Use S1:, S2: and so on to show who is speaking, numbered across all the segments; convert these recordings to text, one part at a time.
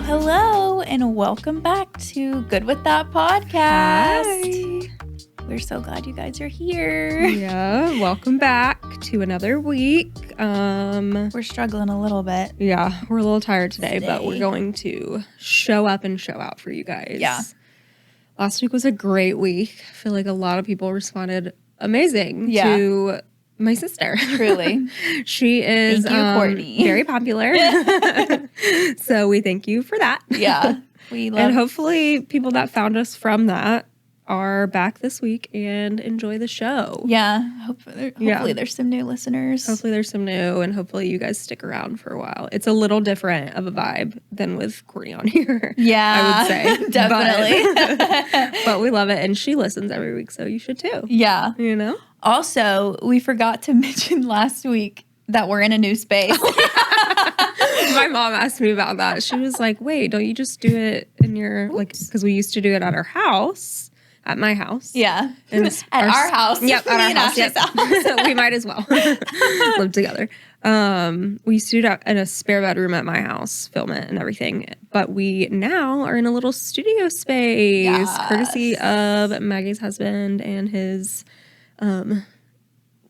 S1: Hello, and welcome back to Good With That podcast.
S2: Hi.
S1: We're so glad you guys are here.
S2: Yeah, welcome back to another week.
S1: We're struggling a little bit.
S2: Yeah, we're a little tired today, but we're going to show up and show out for you guys.
S1: Yeah.
S2: Last week was a great week. I feel like a lot of people responded amazing to my sister.
S1: Truly.
S2: She is
S1: Thank you, Courtney.
S2: Very popular. So we thank you for that.
S1: Yeah. We love
S2: And hopefully people that found us from that are back this week and enjoy the show.
S1: Yeah. Hopefully there's some new listeners.
S2: Hopefully there's some new, and hopefully you guys stick around for a while. It's a little different of a vibe than with Courtney on here.
S1: Yeah.
S2: I would say.
S1: Definitely.
S2: But we love it, and she listens every week, so you should too.
S1: Yeah.
S2: You know?
S1: Also, we forgot to mention last week that we're in a new space.
S2: My mom asked me about that. She was like, wait, don't you just do it in your, like, because we used to do it at our house. At my house.
S1: Yeah.
S2: And
S1: At our house.
S2: Yep, at our house. Yep. So we might as well live together. We used to do it in a spare bedroom at my house, film it and everything. But we now are in a little studio space, courtesy of Maggie's husband and his,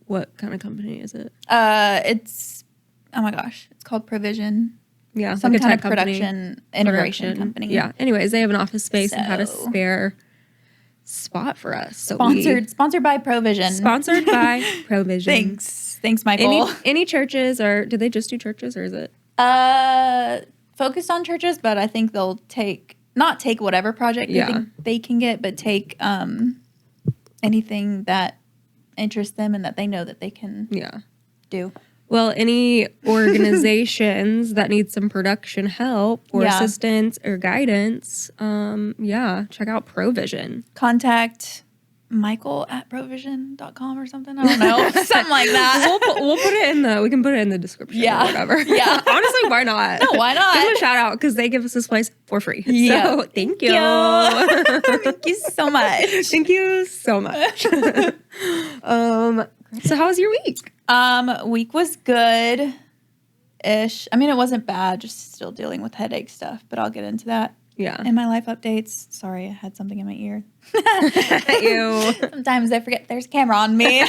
S2: what kind of company is it?
S1: It's, oh my gosh, it's called Provision.
S2: Yeah.
S1: Some
S2: like a
S1: kind of
S2: tech company.
S1: production integration company.
S2: Yeah. Anyways, they have an office space and had a spare spot for us. So
S1: sponsored by Provision.
S2: Sponsored by Provision.
S1: Thanks, Michael.
S2: Any churches, or did they just do churches, or is it?
S1: Focused on churches, but I think they'll not take whatever project they can get, but take anything that interests them and that they know that they can do.
S2: Well, any organizations that need some production help or assistance or guidance, check out Provision.
S1: Contact Michael at provision.com or something. I don't know. Something like that.
S2: We'll put it we can put it in the description or whatever.
S1: Yeah.
S2: Honestly, why not?
S1: No, why not?
S2: Give them a shout out because they give us this place for free.
S1: Yeah.
S2: So thank you.
S1: Thank you so much.
S2: Thank you so much. So how was your week?
S1: Week was good-ish. I mean, it wasn't bad, just still dealing with headache stuff, but I'll get into that.
S2: Yeah.
S1: In my life updates. Sorry, I had something in my ear.
S2: Ew.
S1: Sometimes I forget there's a camera on me.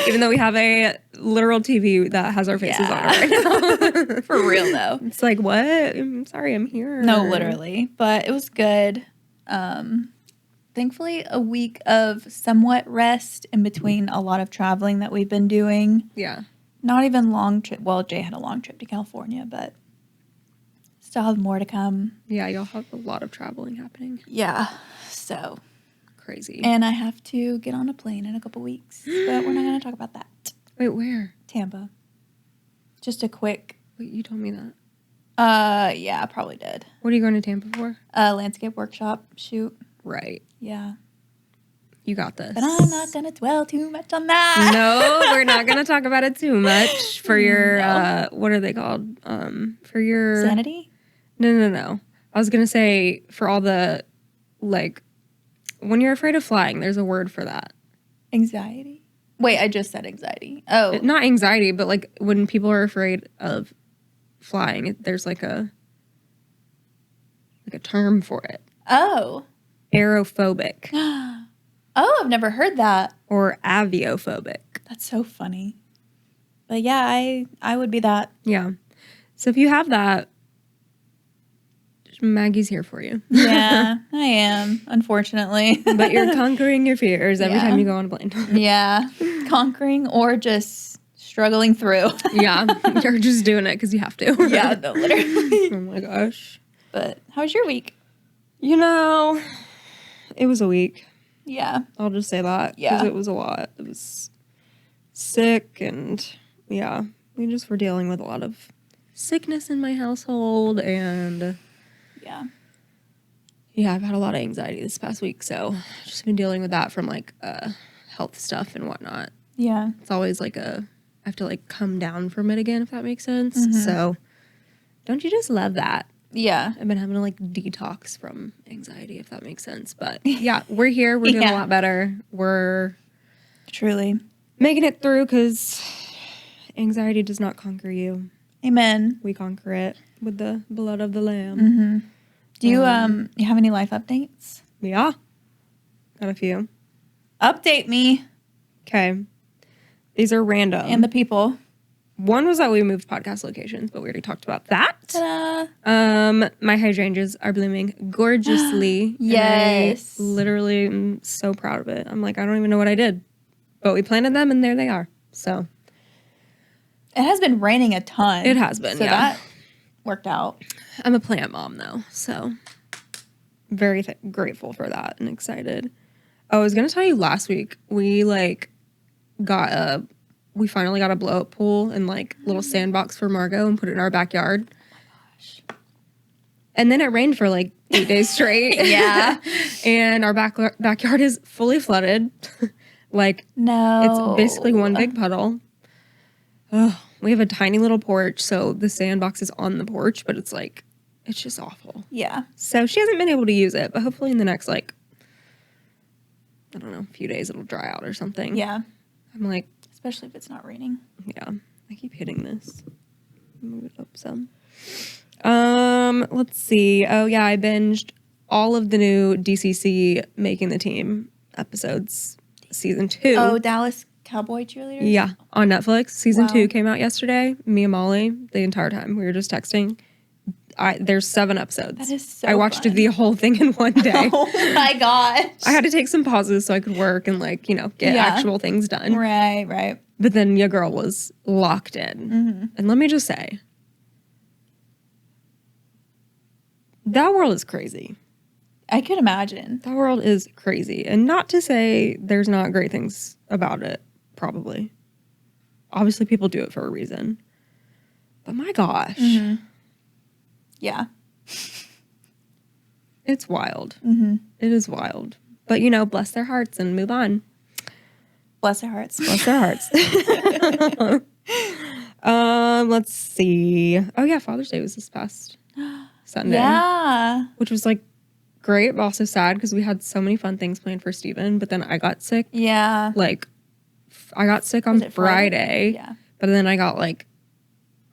S2: Even though we have a literal TV that has our faces on it right now.
S1: For real, though.
S2: It's like, what? I'm sorry, I'm here.
S1: No, literally. But it was good. Thankfully, a week of somewhat rest in between a lot of traveling that we've been doing.
S2: Yeah.
S1: Not even long trip. Well, Jay had a long trip to California, but still have more to come.
S2: Yeah, y'all have a lot of traveling happening.
S1: Yeah. So.
S2: Crazy.
S1: And I have to get on a plane in a couple weeks, but we're not going to talk about that.
S2: Wait, where?
S1: Tampa. Just a quick.
S2: Wait, you told me that.
S1: Yeah, I probably did.
S2: What are you going to Tampa for?
S1: Landscape workshop shoot.
S2: Right.
S1: Yeah.
S2: You got this.
S1: But I'm not going to dwell too much on that.
S2: No, we're not going to talk about it too much for your, what are they called? For your...
S1: Sanity?
S2: No. I was going to say for all the, like, when you're afraid of flying, there's a word for that.
S1: Anxiety? Wait, I just said anxiety. Oh.
S2: Not anxiety, but like when people are afraid of flying, there's like a term for it.
S1: Oh.
S2: Aerophobic.
S1: Oh, I've never heard that.
S2: Or aviophobic.
S1: That's so funny. But yeah, I would be that.
S2: Yeah. So if you have that, Maggie's here for you.
S1: Yeah, I am, unfortunately.
S2: But you're conquering your fears every time you go on a plane.
S1: Yeah. Conquering or just struggling through.
S2: Yeah. You're just doing it because you have to.
S1: Yeah, no, literally.
S2: Oh my gosh.
S1: But how was your week?
S2: You know, it was a week.
S1: Yeah.
S2: I'll just say that.
S1: Yeah.
S2: Because it was a lot. It was sick and, yeah. We just were dealing with a lot of sickness in my household and... Yeah, I've had a lot of anxiety this past week, so I've just been dealing with that from, like, health stuff and whatnot.
S1: Yeah.
S2: It's always, like, I have to, like, come down from it again, if that makes sense. Mm-hmm. So, don't you just love that?
S1: Yeah.
S2: I've been having to, like, detox from anxiety, if that makes sense. But, yeah, we're here. We're doing a lot better. We're...
S1: Truly.
S2: Making it through, because anxiety does not conquer you.
S1: Amen.
S2: We conquer it. with the blood of the lamb.
S1: Mm-hmm. Do you you have any life updates?
S2: Yeah. Got a few.
S1: Update me.
S2: Okay. These are random.
S1: And the people.
S2: One was that we moved podcast locations, but we already talked about that.
S1: Ta-da.
S2: My hydrangeas are blooming gorgeously.
S1: Yes.
S2: And I literally am so proud of it. I'm like, I don't even know what I did. But we planted them and there they are. So.
S1: It has been raining a ton.
S2: It has been,
S1: so that worked out.
S2: I'm a plant mom, though. So very grateful for that and excited. Oh, I was going to tell you last week, we finally got a blow up pool and like little sandbox for Margot and put it in our backyard.
S1: Oh my gosh.
S2: And then it rained for like 8 days straight.
S1: Yeah.
S2: And our backyard is fully flooded. Like,
S1: no.
S2: It's basically one big puddle. Oh, we have a tiny little porch, so the sandbox is on the porch, but it's like, it's just awful.
S1: Yeah.
S2: So she hasn't been able to use it, but hopefully in the next, like, I don't know, few days it'll dry out or something.
S1: Yeah.
S2: I'm like.
S1: Especially if it's not raining.
S2: Yeah. I keep hitting this. Move it up some. Let's see. Oh, yeah, I binged all of the new DCC Making the Team episodes, season 2.
S1: Oh, Dallas Cowboy cheerleaders?
S2: Yeah, on Netflix. Season
S1: Wow.
S2: 2 came out yesterday. Me and Molly, the entire time. We were just texting. There's 7 episodes.
S1: That is so
S2: I watched
S1: fun.
S2: the whole thing in one day.
S1: Oh my gosh.
S2: I had to take some pauses so I could work and like, get actual things done.
S1: Right.
S2: But then your girl was locked in.
S1: Mm-hmm.
S2: And let me just say, that world is crazy.
S1: I could imagine.
S2: That world is crazy. And not to say there's not great things about it, probably. Obviously, people do it for a reason. But my gosh.
S1: Mm-hmm. Yeah.
S2: It's wild.
S1: Mm-hmm.
S2: It is wild. But, bless their hearts and move on.
S1: Bless their hearts.
S2: Bless their hearts. Let's see. Oh, yeah, Father's Day was this past Sunday.
S1: Yeah.
S2: Which was, like, great, but also sad because we had so many fun things planned for Steven. But then I got sick.
S1: Yeah.
S2: Like, I got sick on Friday.
S1: Yeah.
S2: But then I got, like,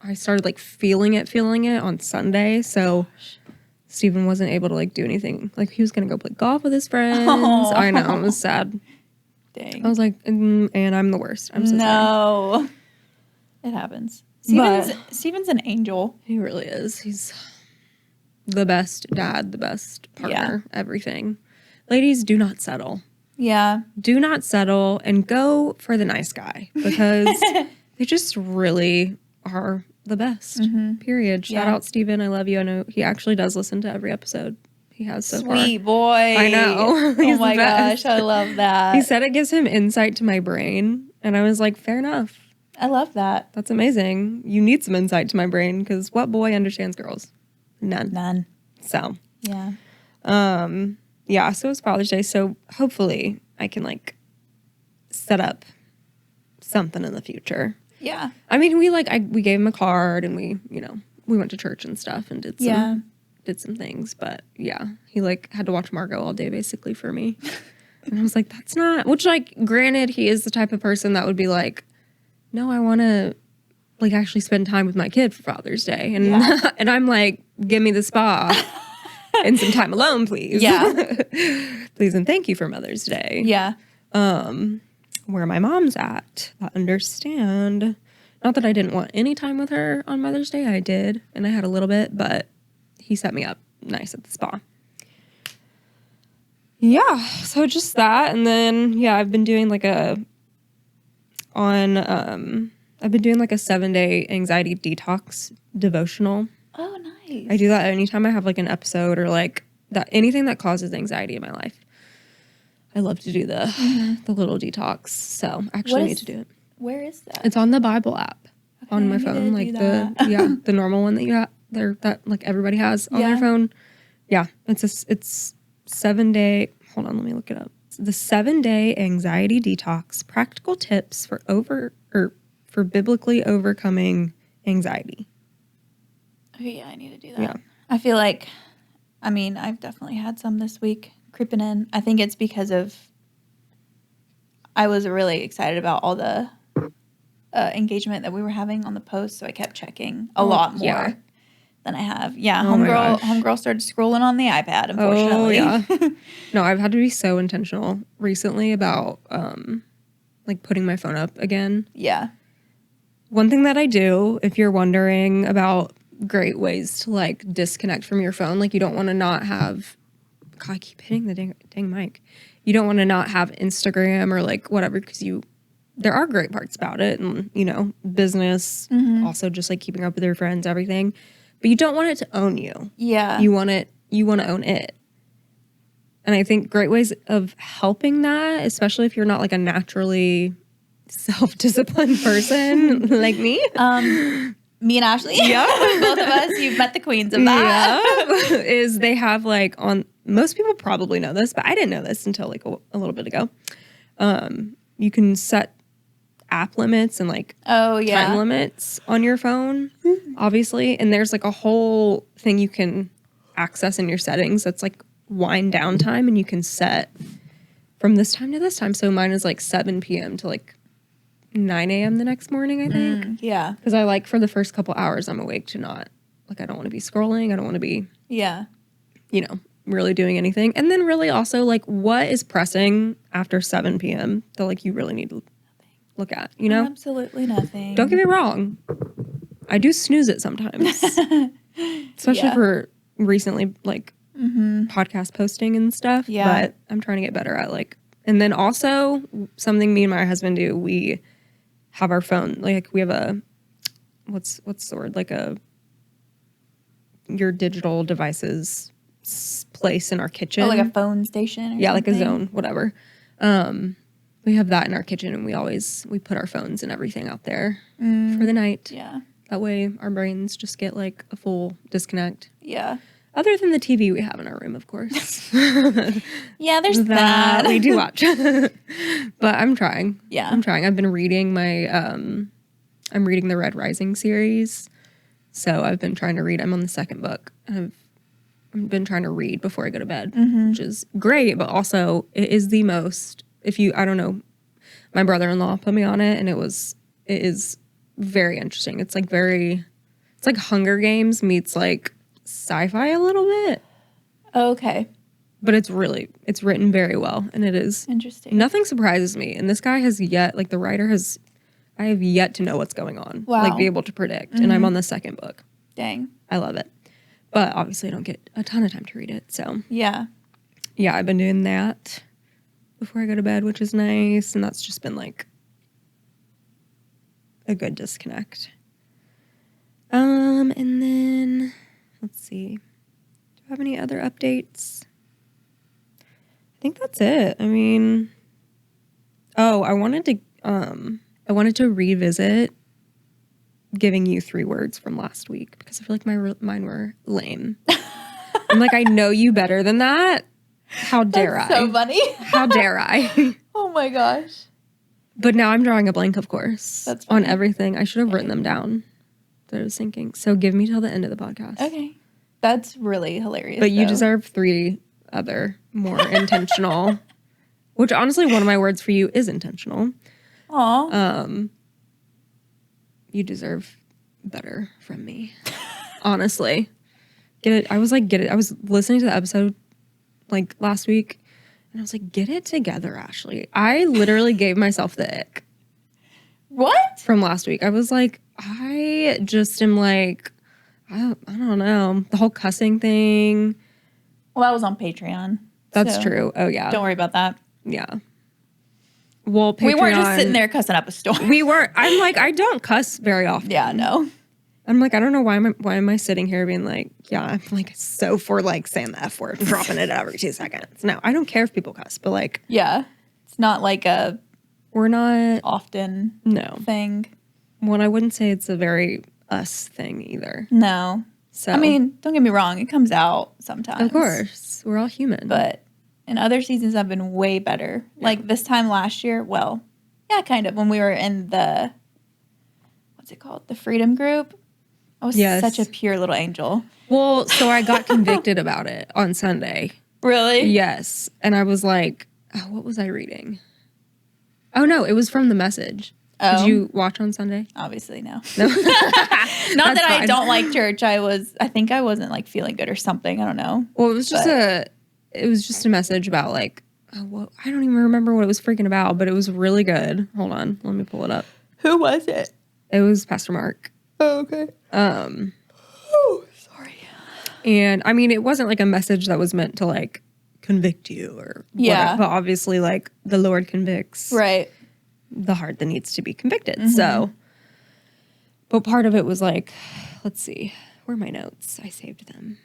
S2: I started, like, feeling it on Sunday. So Steven wasn't able to, like, do anything. Like, he was going to go play golf with his friends.
S1: Oh.
S2: I know. It was sad.
S1: Dang.
S2: I was like, and I'm the worst. I'm so sorry.
S1: No. It happens. Steven's an angel.
S2: He really is. He's the best dad, the best partner, everything. Ladies, do not settle.
S1: Yeah.
S2: Do not settle and go for the nice guy because they just really are the best, period. Shout out Steven. I love you. I know he actually does listen to every episode. He has so far.
S1: Sweet boy.
S2: I know.
S1: Oh my gosh. I love that.
S2: He said it gives him insight to my brain. And I was like, fair enough.
S1: I love that.
S2: That's amazing. You need some insight to my brain because what boy understands girls? None. So.
S1: Yeah.
S2: Yeah, so it was Father's Day. So hopefully I can like set up something in the future.
S1: Yeah.
S2: I mean, we gave him a card and we went to church and stuff and did some things. But yeah, he like had to watch Margot all day basically for me. And I was like, that's not, which like, granted, he is the type of person that would be like, no, I want to like actually spend time with my kid for Father's Day. And and I'm like, give me the spa and some time alone, please.
S1: Yeah.
S2: Please and thank you for Mother's Day.
S1: Yeah.
S2: Where my mom's at. I understand. Not that I didn't want any time with her on Mother's Day. I did. And I had a little bit, but he set me up nice at the spa. Yeah. So just that. And then, yeah, I've been doing like a 7-day anxiety detox devotional.
S1: Oh, nice.
S2: I do that anytime I have like an episode or like that anything that causes anxiety in my life. I love to do the little detox. So I actually need to do it.
S1: Where is that?
S2: It's on the Bible app on my
S1: I need
S2: phone.
S1: to
S2: Like
S1: do that.
S2: the normal one that you have there that like everybody has on their phone. Yeah. It's 7-day. Hold on, let me look it up. The 7-day anxiety detox, practical tips for biblically overcoming anxiety.
S1: Okay, yeah, I need to do that.
S2: Yeah.
S1: I feel like, I've definitely had some this week creeping in. I think it's because I was really excited about all the engagement that we were having on the post, so I kept checking a lot more.
S2: Yeah.
S1: than I have. Yeah,
S2: Oh my gosh.
S1: homegirl started scrolling on the iPad, unfortunately.
S2: Oh, yeah. No, I've had to be so intentional recently about like putting my phone up again.
S1: Yeah.
S2: One thing that I do, if you're wondering about great ways to like disconnect from your phone, like you don't want to not have, God, I keep hitting the dang mic. You don't want to not have Instagram or like whatever, because there are great parts about it, and you know, business, also just like keeping up with your friends, everything. But you don't want it to own you.
S1: Yeah.
S2: You want to own it. And I think great ways of helping that, especially if you're not like a naturally self-disciplined person like me.
S1: Me and Ashley.
S2: Yeah.
S1: Both of us, you've met the queens of that.
S2: Yeah. Is they have like most people probably know this, but I didn't know this until like a little bit ago. You can set app limits and like time limits on your phone, obviously. And there's like a whole thing you can access in your settings that's like wind down time, and you can set from this time to this time. So mine is like 7 p.m. to like 9 a.m. the next morning, I think.
S1: Yeah.
S2: Because I like for the first couple hours I'm awake to not, like I don't want to be scrolling. I don't want to be, you know, really doing anything. And then really also like what is pressing after 7 p.m. that like you really need to look at, you know?
S1: Absolutely nothing.
S2: Don't get me wrong. I do snooze it sometimes. Especially for recently like podcast posting and stuff.
S1: Yeah.
S2: But I'm trying to get better at like, and then also something me and my husband do, we have our phone, like we have a, what's the word? Like your digital devices place in our kitchen.
S1: Oh, like a phone station or
S2: like a
S1: something?
S2: zone, whatever. We have that in our kitchen, and we put our phones and everything out there for the night.
S1: Yeah.
S2: That way our brains just get like a full disconnect.
S1: Yeah.
S2: Other than the TV we have in our room, of course.
S1: Yeah, there's that.
S2: We do watch. But I'm trying.
S1: Yeah.
S2: I'm trying. I've been reading I'm reading the Red Rising series. So I've been trying to read. I'm on the second book. I've been trying to read before I go to bed, which is great, but also it is the most, I don't know, my brother-in-law put me on it, and it is very interesting. It's like Hunger Games meets like sci-fi a little bit.
S1: Okay.
S2: But it's written very well, and it is
S1: Interesting.
S2: Nothing surprises me, and this guy the writer I have yet to know what's going on.
S1: Wow.
S2: Like be able to predict, and I'm on the second book.
S1: Dang.
S2: I love it. But obviously I don't get a ton of time to read it, so.
S1: Yeah.
S2: Yeah, I've been doing that before I go to bed, which is nice, and that's just been like a good disconnect. And then let's see. Do I have any other updates? I think that's it. I mean, I wanted to revisit giving you 3 words from last week because I feel like mine were lame. I'm like, I know you better than that. How dare I?
S1: So funny.
S2: How dare I?
S1: Oh my gosh.
S2: But now I'm drawing a blank, of course,
S1: That's
S2: on
S1: funny.
S2: everything. I should have written them down that I was thinking. So give me till the end of the podcast.
S1: Okay. That's really hilarious.
S2: But you
S1: though.
S2: deserve 3 other more intentional, which honestly, one of my words for you is intentional.
S1: Aw.
S2: You deserve better from me. Honestly. Get it. I was like, get it. I was listening to the episode like last week, and I was like, get it together, Ashley. I literally gave myself the ick.
S1: What?
S2: From last week. I was like, I just am like, I don't know. The whole cussing thing.
S1: Well, that was on Patreon.
S2: That's
S1: so
S2: true. Oh, yeah.
S1: Don't worry about that.
S2: Yeah. Well, Patreon,
S1: We weren't just sitting there cussing up a storm.
S2: We weren't. I'm like, I don't cuss very often.
S1: Yeah, no.
S2: I'm like, I don't know why am I sitting here being like, yeah, I'm like so for like saying the F word and dropping it every 2 seconds. No, I don't care if people cuss, but like,
S1: Yeah. It's not like a
S2: we're not
S1: often thing.
S2: Well, I wouldn't say it's a very us thing either.
S1: No.
S2: So
S1: I mean, don't get me wrong, it comes out sometimes.
S2: of course, we're all human.
S1: But in other seasons I've been way better. Yeah. Like this time last year, well, yeah, kind of when we were in the what's it called? The Freedom Group. I was such a pure little angel.
S2: Well, so I got convicted about it on Sunday.
S1: Really?
S2: Yes. And I was like, what was I reading? Oh, no, it was from The Message.
S1: Oh.
S2: Did you watch on Sunday?
S1: Obviously, no.
S2: No.
S1: Not that
S2: fine.
S1: I don't like church. I think I wasn't like feeling good or something. I don't know.
S2: Well, it was just a message about like, I don't even remember what it was freaking about, but it was really good. Hold on, let me pull it up.
S1: Who was it?
S2: It was Pastor Mark.
S1: Oh, okay. Oh, sorry.
S2: And I mean, it wasn't like a message that was meant to like convict you or whatever, but obviously like the Lord convicts the heart that needs to be convicted. Mm-hmm. So, but part of it was like, let's see, where are my notes? I saved them.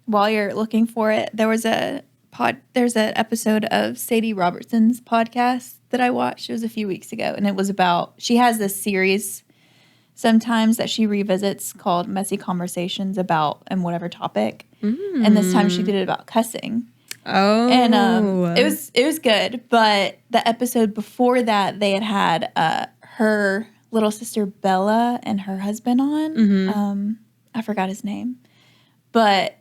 S1: While you're looking for it, there's an episode of Sadie Robertson's podcast that I watched. It was a few weeks ago, and it was about, she has this series sometimes that she revisits called Messy Conversations about and whatever topic. Mm. And this time she did it about cussing.
S2: Oh.
S1: And it was good. But the episode before that, they had her little sister Bella and her husband on. Mm-hmm. I forgot his name. But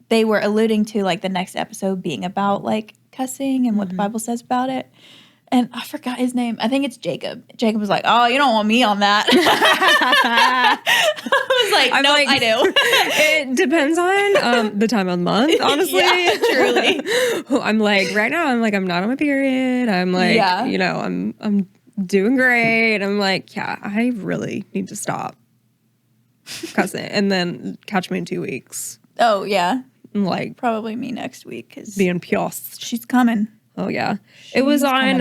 S1: they were alluding to like the next episode being about like cussing and what the Bible says about it. And I forgot his name. I think it's Jacob. Jacob was like, "Oh, you don't want me on that." I was like, "No, I do."
S2: It depends on the time of the month, honestly.
S1: Yeah, truly.
S2: I'm like, right now, I'm not on my period. I'm like, I'm doing great. I'm like, yeah, I really need to stop cussing and then catch me in 2 weeks.
S1: Oh, yeah.
S2: I'm like,
S1: probably me next week. Cause
S2: being piost.
S1: She's coming.
S2: Oh, yeah. It was on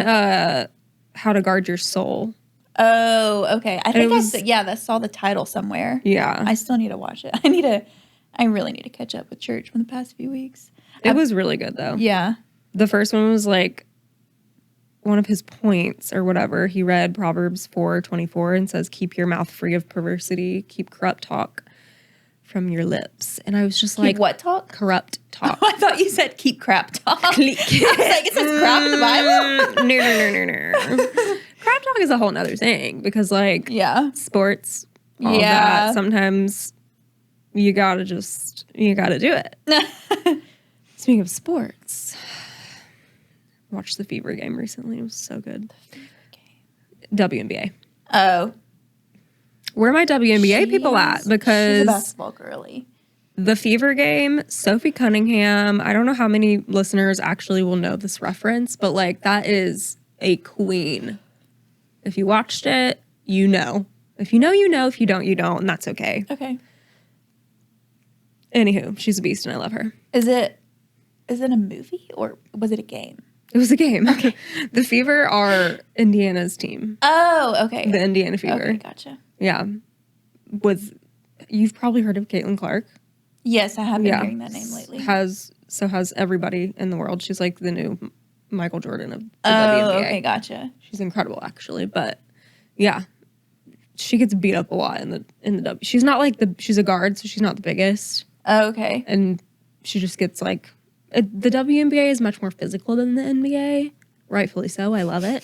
S2: How to Guard Your Soul.
S1: Oh, okay. I think I saw the title somewhere.
S2: Yeah.
S1: I still need to watch it. I really need to catch up with church from the past few weeks.
S2: It was really good, though.
S1: Yeah.
S2: The first one was like one of his points or whatever. He read Proverbs 4:24 and says, "Keep your mouth free of perversity. Keep corrupt talk from your lips." And I was just like,
S1: what talk?
S2: Corrupt talk.
S1: I thought you said keep crap talk. I was like, it says crap in the Bible?
S2: No. Crap talk is a whole nother thing because like sports, all that, sometimes you gotta do it. Speaking of sports, I watched the Fever game recently. It was so good. The Fever game. WNBA.
S1: Oh.
S2: Where are my WNBA people at? Because
S1: she's a basketball girly.
S2: The Fever game, Sophie Cunningham, I don't know how many listeners actually will know this reference, but like that is a queen. If you watched it, you know. If you know, you know. If you don't, you don't, and that's okay.
S1: Okay.
S2: Anywho, she's a beast and I love her.
S1: Is it a movie or was it a game?
S2: It was a game. Okay. The Fever are Indiana's team.
S1: Oh, okay.
S2: The Indiana Fever.
S1: Okay, gotcha.
S2: Yeah. You've probably heard of Caitlin Clark.
S1: Yes, I have been hearing that name lately.
S2: Has everybody in the world. She's like the new Michael Jordan of the
S1: WNBA.
S2: Okay,
S1: gotcha.
S2: She's incredible, actually. But yeah, she gets beat up a lot in the W. She's not like she's a guard, so she's not the biggest.
S1: Oh, okay.
S2: And she just gets like the WNBA is much more physical than the NBA. Rightfully so. I love it.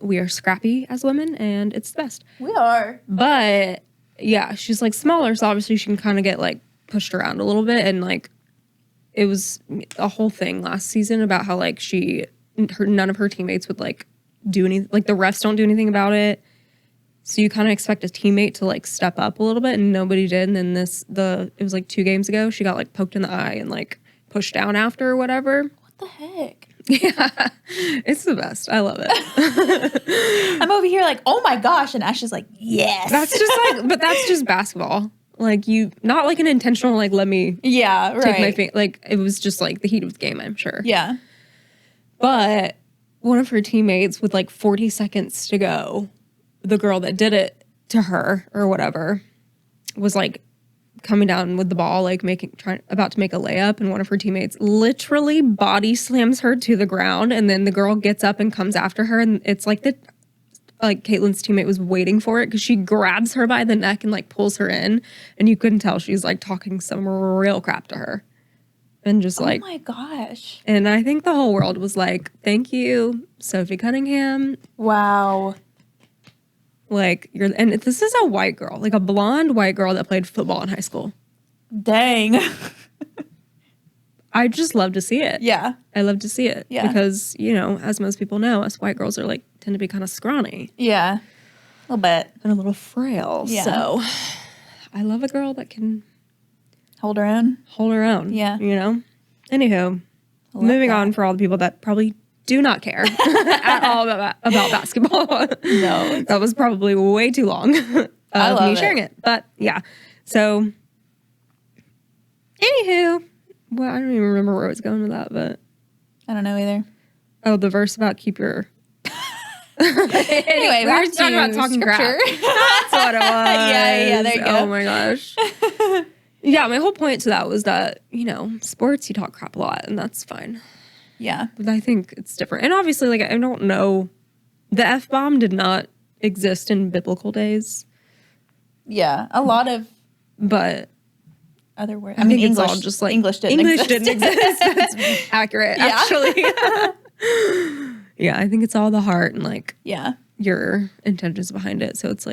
S2: We are scrappy as women, and it's the best.
S1: We are.
S2: But yeah, she's like smaller, so obviously she can kind of get like pushed around a little bit. And like it was a whole thing last season about how like none of her teammates would like do anything. Like the refs don't do anything about it. So you kind of expect a teammate to like step up a little bit, and nobody did. And then it was like 2 games ago, she got like poked in the eye and like pushed down after or whatever.
S1: What the heck?
S2: Yeah, it's the best. I love it.
S1: I'm over here like, oh my gosh, and Ash is like, yes.
S2: But that's just basketball. Like not like an intentional like let me take my finger. Like it was just like the heat of the game, I'm sure.
S1: Yeah.
S2: But one of her teammates with like 40 seconds to go, the girl that did it to her or whatever was like coming down with the ball, like about to make a layup, and one of her teammates literally body slams her to the ground, and then the girl gets up and comes after her, and it's like Caitlin's teammate was waiting for it because she grabs her by the neck and like pulls her in, and you couldn't tell she's like talking some real crap to her, and just like,
S1: oh my gosh.
S2: And I think the whole world was like, thank you, Sophie Cunningham.
S1: Wow.
S2: Like and this is a white girl, like a blonde white girl that played football in high school.
S1: Dang.
S2: I just love to see it.
S1: Yeah.
S2: I love to see it.
S1: Yeah.
S2: Because, as most people know, us white girls are tend to be kind of scrawny.
S1: Yeah. A little bit.
S2: And a little frail.
S1: Yeah.
S2: So I love a girl that can
S1: hold her own.
S2: Yeah. Anywho, moving on for all the people that probably do not care at all about basketball.
S1: No.
S2: That was probably way too long of me sharing it. But yeah. So, anywho, well, I don't even remember where I was going with that, but.
S1: I don't know either.
S2: Oh, the verse about keep your.
S1: Anyway,
S2: we were talking about talking crap. That's what it was.
S1: Yeah, there you go.
S2: Oh my gosh. Yeah, my whole point to that was that, sports, you talk crap a lot, and that's fine.
S1: Yeah.
S2: But I think it's different. And obviously, I don't know. The F-bomb did not exist in biblical days.
S1: Yeah, a lot of.
S2: But.
S1: Other words.
S2: I mean, it's all just
S1: English didn't exist.
S2: That's accurate, actually. Yeah, I think it's all the heart and your intentions behind it. So it's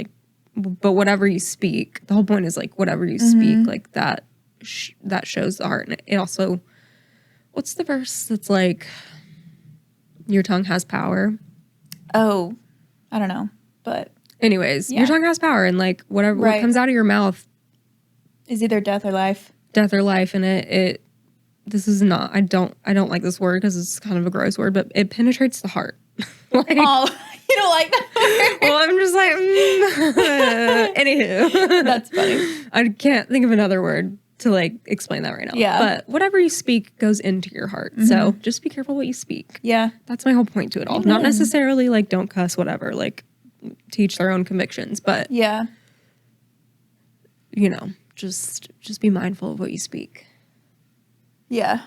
S2: but whatever you speak, the whole point is whatever you speak, that shows the heart. And it also, what's the verse that's your tongue has power? Oh,
S1: I don't know, but
S2: anyways, your tongue has power, and whatever what comes out of your mouth
S1: is either death or life.
S2: And this is not, I don't like this word because it's kind of a gross word, but it penetrates the heart.
S1: Oh, you don't like that word?
S2: Well, I'm just anywho.
S1: That's funny.
S2: I can't think of another word to explain that right now.
S1: Yeah.
S2: But whatever you speak goes into your heart. Mm-hmm. So just be careful what you speak.
S1: Yeah.
S2: That's my whole point to it all. Amen. Not necessarily don't cuss, whatever, teach their own convictions, but
S1: yeah.
S2: Just be mindful of what you speak.
S1: Yeah.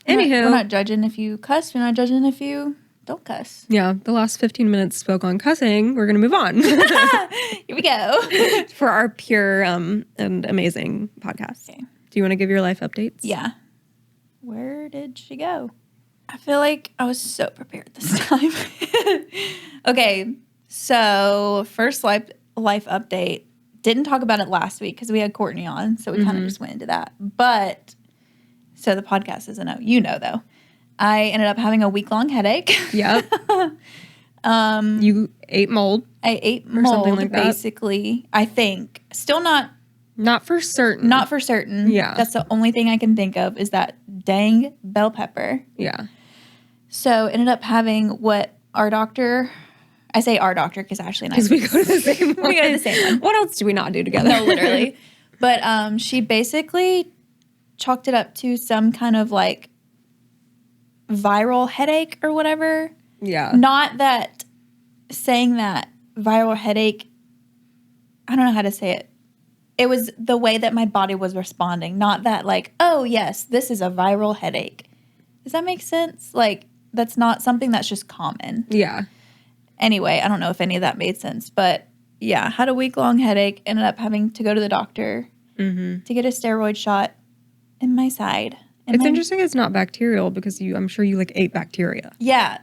S2: Anywho.
S1: We're not judging if you cuss. We're not judging if you don't cuss.
S2: Yeah. The last 15 minutes spoke on cussing. We're going to move on.
S1: Here we go.
S2: For our pure and amazing podcast. Okay. Do you want to give your life updates?
S1: Yeah. Where did she go? I feel like I was so prepared this time. Okay. So first life update. Didn't talk about it last week because we had Courtney on, so we kind of just went into that. But, so the podcast isn't out. Though. I ended up having a week-long headache.
S2: Yep. You ate mold.
S1: I ate mold, something like that. Basically. I think. Still not.
S2: Not for certain.
S1: Not for certain.
S2: Yeah.
S1: That's the only thing I can think of is that dang bell pepper.
S2: Yeah.
S1: So, ended up having what our doctor... I say our doctor because Ashley and I.
S2: Because we go to the same one.
S1: We go to the same one.
S2: What else do we not do together?
S1: No, literally. But she basically chalked it up to some kind of viral headache or whatever.
S2: Yeah.
S1: Not that saying that viral headache, I don't know how to say it. It was the way that my body was responding. Not that oh, yes, this is a viral headache. Does that make sense? That's not something that's just common.
S2: Yeah.
S1: Anyway, I don't know if any of that made sense, but yeah, had a week-long headache, ended up having to go to the doctor to get a steroid shot in my side. And
S2: it's interesting it's not bacterial because I'm sure you ate bacteria.
S1: Yeah,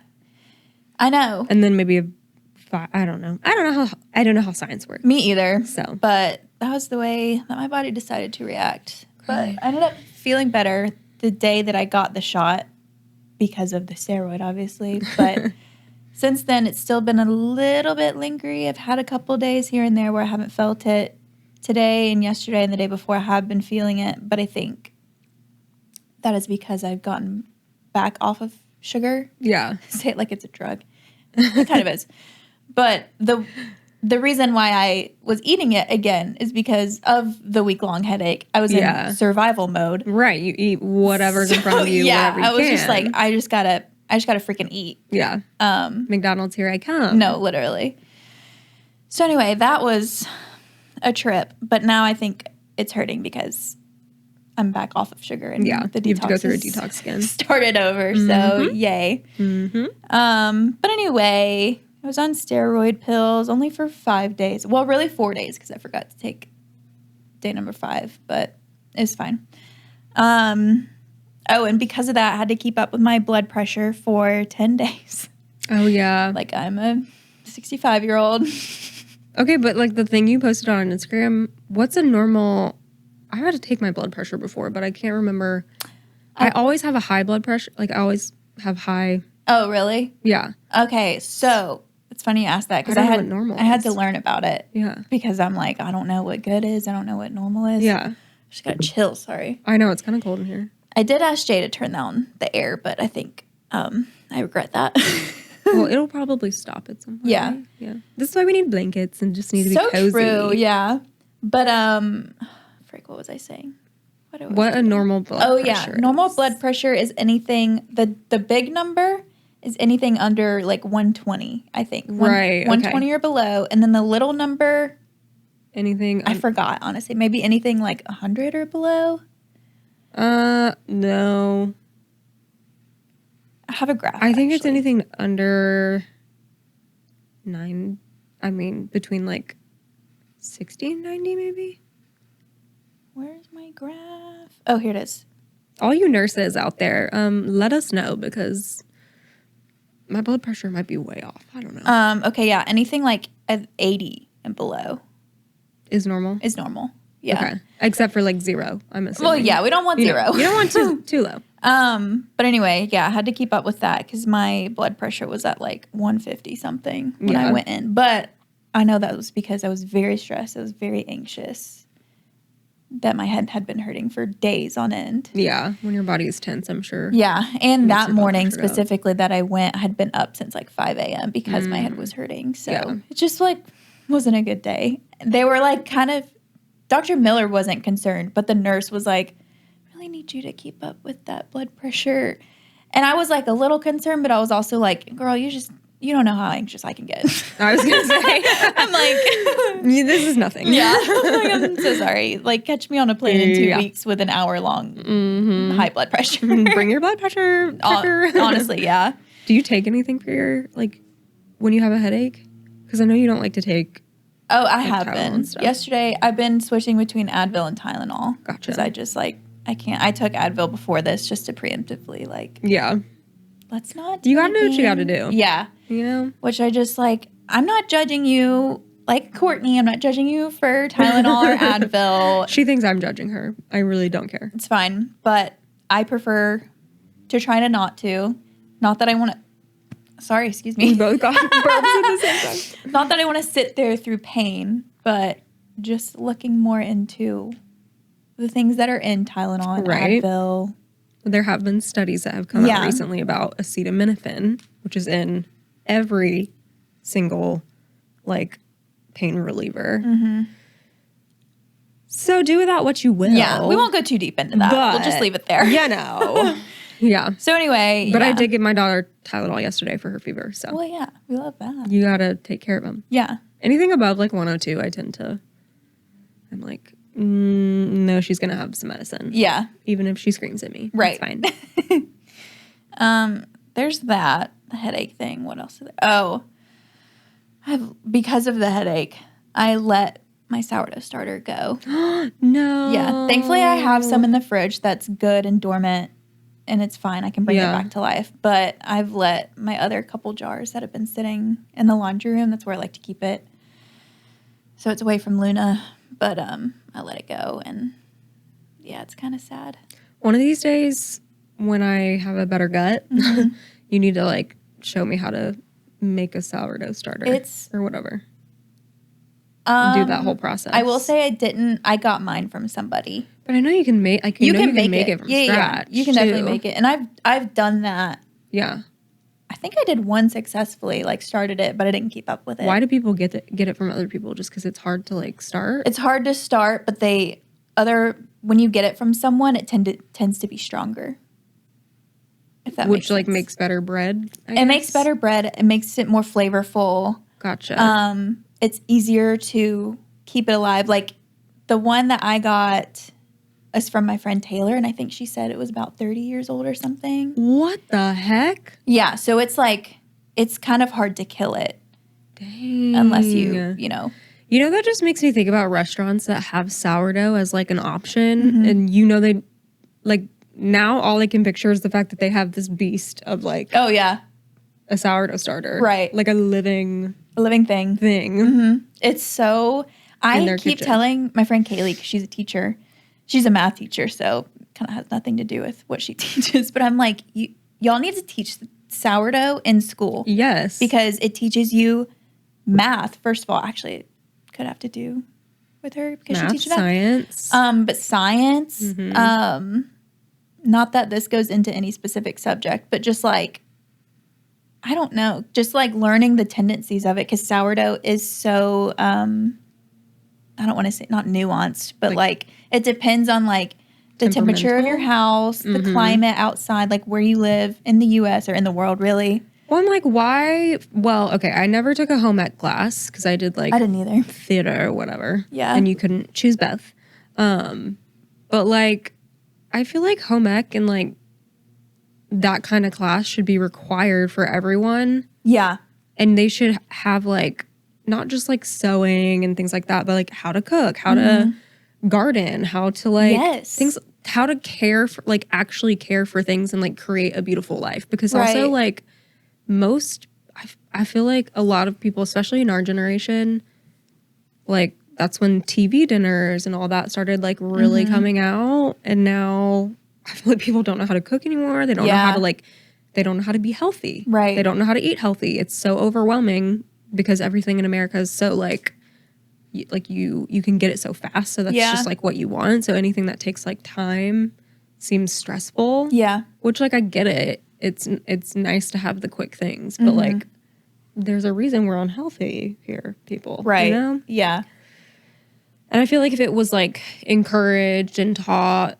S1: I know.
S2: And then maybe I don't know. I don't know how science works.
S1: Me either.
S2: So,
S1: but that was the way that my body decided to react. But I ended up feeling better the day that I got the shot because of the steroid, obviously. But since then, it's still been a little bit lingering. I've had a couple days here and there where I haven't felt it. Today and yesterday and the day before, I have been feeling it. But I think that is because I've gotten back off of sugar.
S2: Yeah.
S1: Say it like it's a drug. It kind of is. But the reason why I was eating it again is because of the week-long headache. I was in survival mode.
S2: Right. You eat whatever's in front of you.
S1: Yeah.
S2: I
S1: was just I just gotta freaking eat.
S2: Yeah. McDonald's, here I come.
S1: No, literally. So anyway, that was a trip. But now I think it's hurting because I'm back off of sugar and the detox.
S2: You have to go through a detox again.
S1: Started over. So yay. But anyway, I was on steroid pills only for 5 days. Well, really 4 days because I forgot to take day number 5, but it was fine. Oh, and because of that, I had to keep up with my blood pressure for 10 days.
S2: Oh, yeah.
S1: I'm a 65-year-old.
S2: Okay, but the thing you posted on Instagram, what's a normal... I had to take my blood pressure before, but I can't remember. I always have a high blood pressure. Like, I always have high.
S1: Oh, really?
S2: Yeah.
S1: Okay, so it's funny you asked that because I had to learn about it.
S2: Yeah.
S1: Because I'm like, I don't know what good is. I don't know what normal is.
S2: Yeah.
S1: Just got chill. Sorry.
S2: I know, it's kind of cold in here.
S1: I did ask Jay to turn down the air, but I think I regret that.
S2: Well, it'll probably stop at some point.
S1: Yeah.
S2: Right? Yeah. This is why we need blankets and just need to be
S1: so
S2: cozy.
S1: True, yeah. But frick, what was I saying?
S2: What a normal blood pressure is.
S1: Normal blood pressure is anything, the big number is anything under like 120, I think.
S2: Right.
S1: 120 or below. And then the little number,
S2: anything.
S1: I forgot, honestly. Maybe anything like 100 or below.
S2: No.
S1: I have a graph.
S2: I think it's anything under 9. I mean, between like 60 and 90, maybe.
S1: Where's my graph? Oh, here it is.
S2: All you nurses out there, let us know because my blood pressure might be way off. I don't know.
S1: Okay, yeah. Anything like 80 and below
S2: is normal.
S1: Yeah.
S2: Okay. Except for like 0, I'm assuming.
S1: Well, yeah, we don't want 0.
S2: You don't want too low.
S1: But anyway, yeah, I had to keep up with that because my blood pressure was at like 150 something when I went in. But I know that was because I was very stressed. I was very anxious. That my head had been hurting for days on end.
S2: Yeah, when your body is tense, I'm sure.
S1: Yeah, and that morning specifically that I went, I had been up since like 5 a.m. because my head was hurting. So it just like wasn't a good day. They were like kind of, Dr. Miller wasn't concerned, but the nurse was like, really need you to keep up with that blood pressure. And I was like a little concerned, but I was also like, girl, you don't know how anxious I can get.
S2: I was going to say.
S1: I'm like.
S2: This is nothing.
S1: Yeah. I'm so sorry. Like, catch me on a plane in 2 weeks with an hour-long high blood pressure.
S2: Bring your blood pressure checker.
S1: Honestly, yeah.
S2: Do you take anything for your, like, when you have a headache? Because I know you don't like to take.
S1: Oh, I have been. Yesterday, I've been switching between Advil and Tylenol.
S2: Gotcha.
S1: Because I just, like, I can't. I took Advil before this just to preemptively, like.
S2: Yeah.
S1: Let's not do
S2: You got to do what you got to do.
S1: Yeah.
S2: You know?
S1: Which I just, like, I'm not judging you, like Courtney. I'm not judging you for Tylenol or Advil.
S2: She thinks I'm judging her. I really don't care.
S1: It's fine. But I prefer to try to not to. Not that I want to. Sorry, excuse me.
S2: We both got burps at the same time.
S1: Not that I want to sit there through pain, but just looking more into the things that are in Tylenol and Advil.
S2: There have been studies that have come out recently about acetaminophen, which is in every single, like, pain reliever. Mm-hmm. So do with that what you will.
S1: Yeah, we won't go too deep into that. We'll just leave it there.
S2: Yeah, no. Yeah.
S1: So anyway,
S2: but I did give my daughter Tylenol yesterday for her fever. So.
S1: Well, yeah, we love that.
S2: You gotta take care of them.
S1: Yeah.
S2: Anything above like 102, I'm like, no, she's gonna have some medicine.
S1: Yeah.
S2: Even if she screams at me.
S1: Right.
S2: It's
S1: fine. There's that. The headache thing. What else is there? Oh. Because of the headache, I let my sourdough starter go.
S2: No.
S1: Yeah. Thankfully, I have some in the fridge that's good and dormant, and it's fine. I can bring it back to life. But I've let my other couple jars that have been sitting in the laundry room. That's where I like to keep it. So it's away from Luna. But I let it go, and yeah, it's kind of sad. One
S2: of these days, when I have a better gut, you need to like show me how to make a sourdough starter or whatever. Do that whole process.
S1: I will say I didn't. I got mine from somebody.
S2: But I know you can make. You can make it from scratch. Yeah,
S1: you can definitely make it, and I've done that.
S2: Yeah.
S1: I think I did one successfully, like started it, but I didn't keep up with it.
S2: Why do people get it from other people? Just because it's hard to like start?
S1: It's hard to start, but when you get it from someone, it tends to be stronger. If that makes sense.
S2: Like makes better bread.
S1: It makes better bread. It makes it more flavorful.
S2: Gotcha.
S1: It's easier to keep it alive. Like the one that I got is from my friend Taylor, and I think she said it was about 30 years old or something.
S2: What the heck?
S1: Yeah, so it's like, it's kind of hard to kill it.
S2: Dang.
S1: Unless you know.
S2: You know, that just makes me think about restaurants that have sourdough as like an option, and they, like, now all I can picture is the fact that they have this beast of like.
S1: Oh, yeah.
S2: A sourdough starter.
S1: Right.
S2: Like a living
S1: thing.
S2: Mm-hmm.
S1: It's so, I keep telling my friend Kaylee, because she's a teacher. She's a math teacher, so kind of has nothing to do with what she teaches, but I'm like, y'all need to teach sourdough in school.
S2: Yes.
S1: Because it teaches you math. First of all, actually, it could have to do with her because
S2: math,
S1: she teaches
S2: science.
S1: But science, not that this goes into any specific subject, but just like, I don't know, just like learning the tendencies of it, because sourdough is so, I don't want to say not nuanced, but like it depends on like the temperature of your house, the climate outside, like where you live in the U.S. or in the world, really.
S2: Well, I'm like, why? Well, okay, I never took a home ec class because I did like
S1: I didn't either.
S2: theater or whatever.
S1: Yeah.
S2: And you couldn't choose both. But like, I feel like home ec and like that kind of class should be required for everyone.
S1: Yeah.
S2: And they should have like, not just like sewing and things like that, but like how to cook, how to garden, how to like things, how to care for, like actually care for things and like create a beautiful life. Because also like I feel like a lot of people, especially in our generation, like that's when TV dinners and all that started like really coming out. And now I feel like people don't know how to cook anymore. They don't know how to like, they don't know how to be healthy.
S1: Right.
S2: They don't know how to eat healthy. It's so overwhelming because everything in America is so like you can get it so fast. So that's just like what you want. So anything that takes like time seems stressful.
S1: Yeah.
S2: Which like I get it. It's nice to have the quick things, but like there's a reason we're unhealthy here, people.
S1: Right.
S2: You know?
S1: Yeah.
S2: And I feel like if it was like encouraged and taught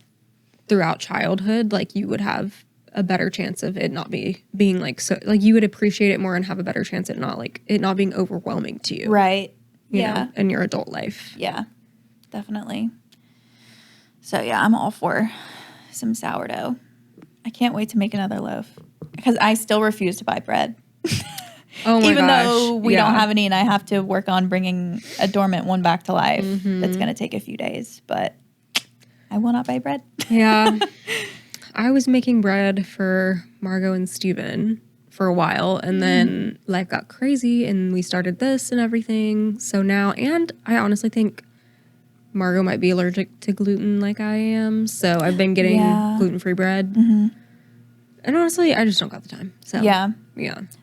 S2: throughout childhood, like you would have a better chance of it not being like so like you would appreciate it more and have a better chance at not being overwhelming to you.
S1: Right.
S2: You know, in your adult life.
S1: Yeah. Definitely. So yeah, I'm all for some sourdough. I can't wait to make another loaf because I still refuse to buy bread.
S2: Oh my
S1: Even
S2: gosh.
S1: though we don't have any and I have to work on bringing a dormant one back to life. That's going to take a few days, but I will not buy bread.
S2: Yeah. I was making bread for Margot and Steven for a while, and then life got crazy and we started this and everything. So now, and I honestly think Margot might be allergic to gluten like I am. So I've been getting gluten-free bread. And honestly, I just don't got the time. So yeah.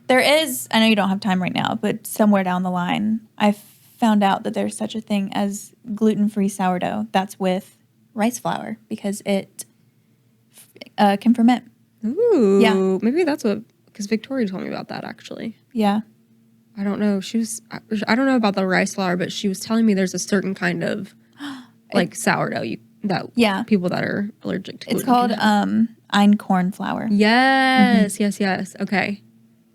S1: There is, I know you don't have time right now, but somewhere down the line, I found out that there's such a thing as gluten-free sourdough that's with rice flour because it can ferment.
S2: Ooh. Yeah. Maybe that's what, because Victoria told me about that actually.
S1: Yeah.
S2: I don't know. I don't know about the rice flour, but she was telling me there's a certain kind of like sourdough people that are allergic to gluten.
S1: It's called einkorn flour.
S2: Yes, yes. Okay.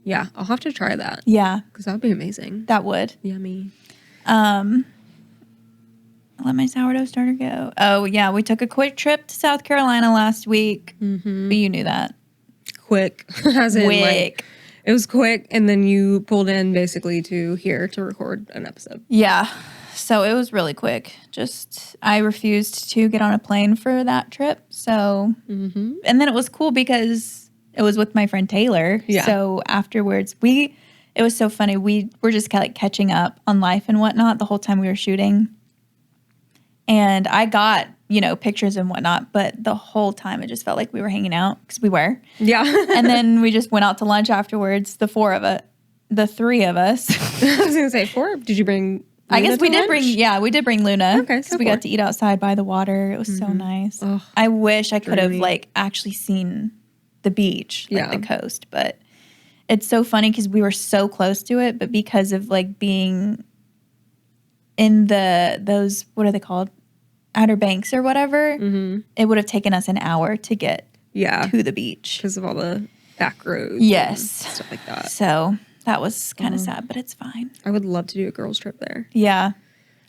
S2: Yeah, I'll have to try that.
S1: Yeah.
S2: Because that would be amazing.
S1: That would.
S2: Yummy.
S1: Let my sourdough starter go. Oh, yeah. We took a quick trip to South Carolina last week. But you knew that.
S2: Quick. As in, like, it was quick, and then you pulled in basically to here to record an episode.
S1: Yeah. So it was really quick. Just, I refused to get on a plane for that trip. So, and then it was cool because it was with my friend Taylor. Yeah. So afterwards, it was so funny. We were just like catching up on life and whatnot the whole time we were shooting. And I got, pictures and whatnot, but the whole time it just felt like we were hanging out because we were.
S2: Yeah.
S1: And then we just went out to lunch afterwards, the three of us.
S2: I was going to say 4. Did you bring Luna
S1: I guess we did bring Luna.
S2: Okay.
S1: Because we got to eat outside by the water. It was so nice. Oh, I wish I could have actually seen the beach, the coast, but it's so funny because we were so close to it, but because of being in those, what are they called? Outer Banks or whatever, it would have taken us an hour to get to the beach.
S2: Because of all the back roads and stuff like that.
S1: So that was kind of sad, but it's fine.
S2: I would love to do a girls trip there.
S1: Yeah.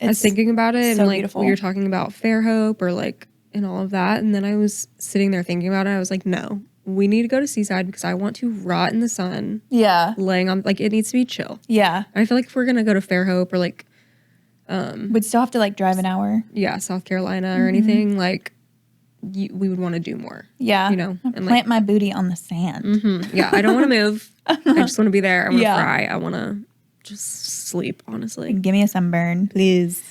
S2: I was thinking about it
S1: so
S2: and
S1: beautiful.
S2: We were talking about Fairhope or and all of that. And then I was sitting there thinking about it. I was like, no, we need to go to Seaside because I want to rot in the sun. Yeah. Laying on, it needs to be chill.
S1: Yeah.
S2: I feel like if we're going to go to Fairhope or
S1: we'd still have to drive an hour.
S2: Yeah, South Carolina or anything, we would want to do more.
S1: Yeah. And plant my booty on the sand.
S2: Yeah, I don't want to move. I just want to be there. I want to fry. I want to just sleep, honestly.
S1: Give me a sunburn.
S2: Please.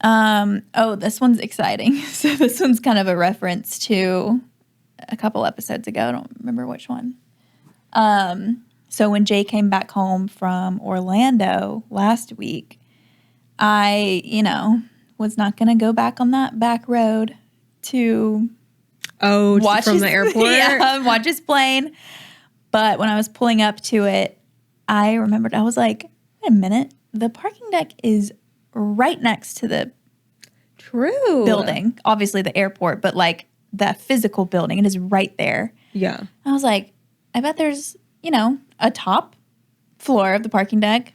S1: This one's exciting. So this one's kind of a reference to a couple episodes ago. I don't remember which one. So when Jay came back home from Orlando last week, I, was not going to go back on that back road to watch
S2: from the airport?
S1: Yeah, watch his plane. But when I was pulling up to it, I remembered, I was like, wait a minute. The parking deck is right next to the building. Obviously the airport, but like the physical building. It is right there.
S2: Yeah.
S1: I was like, I bet there's, a top floor of the parking deck.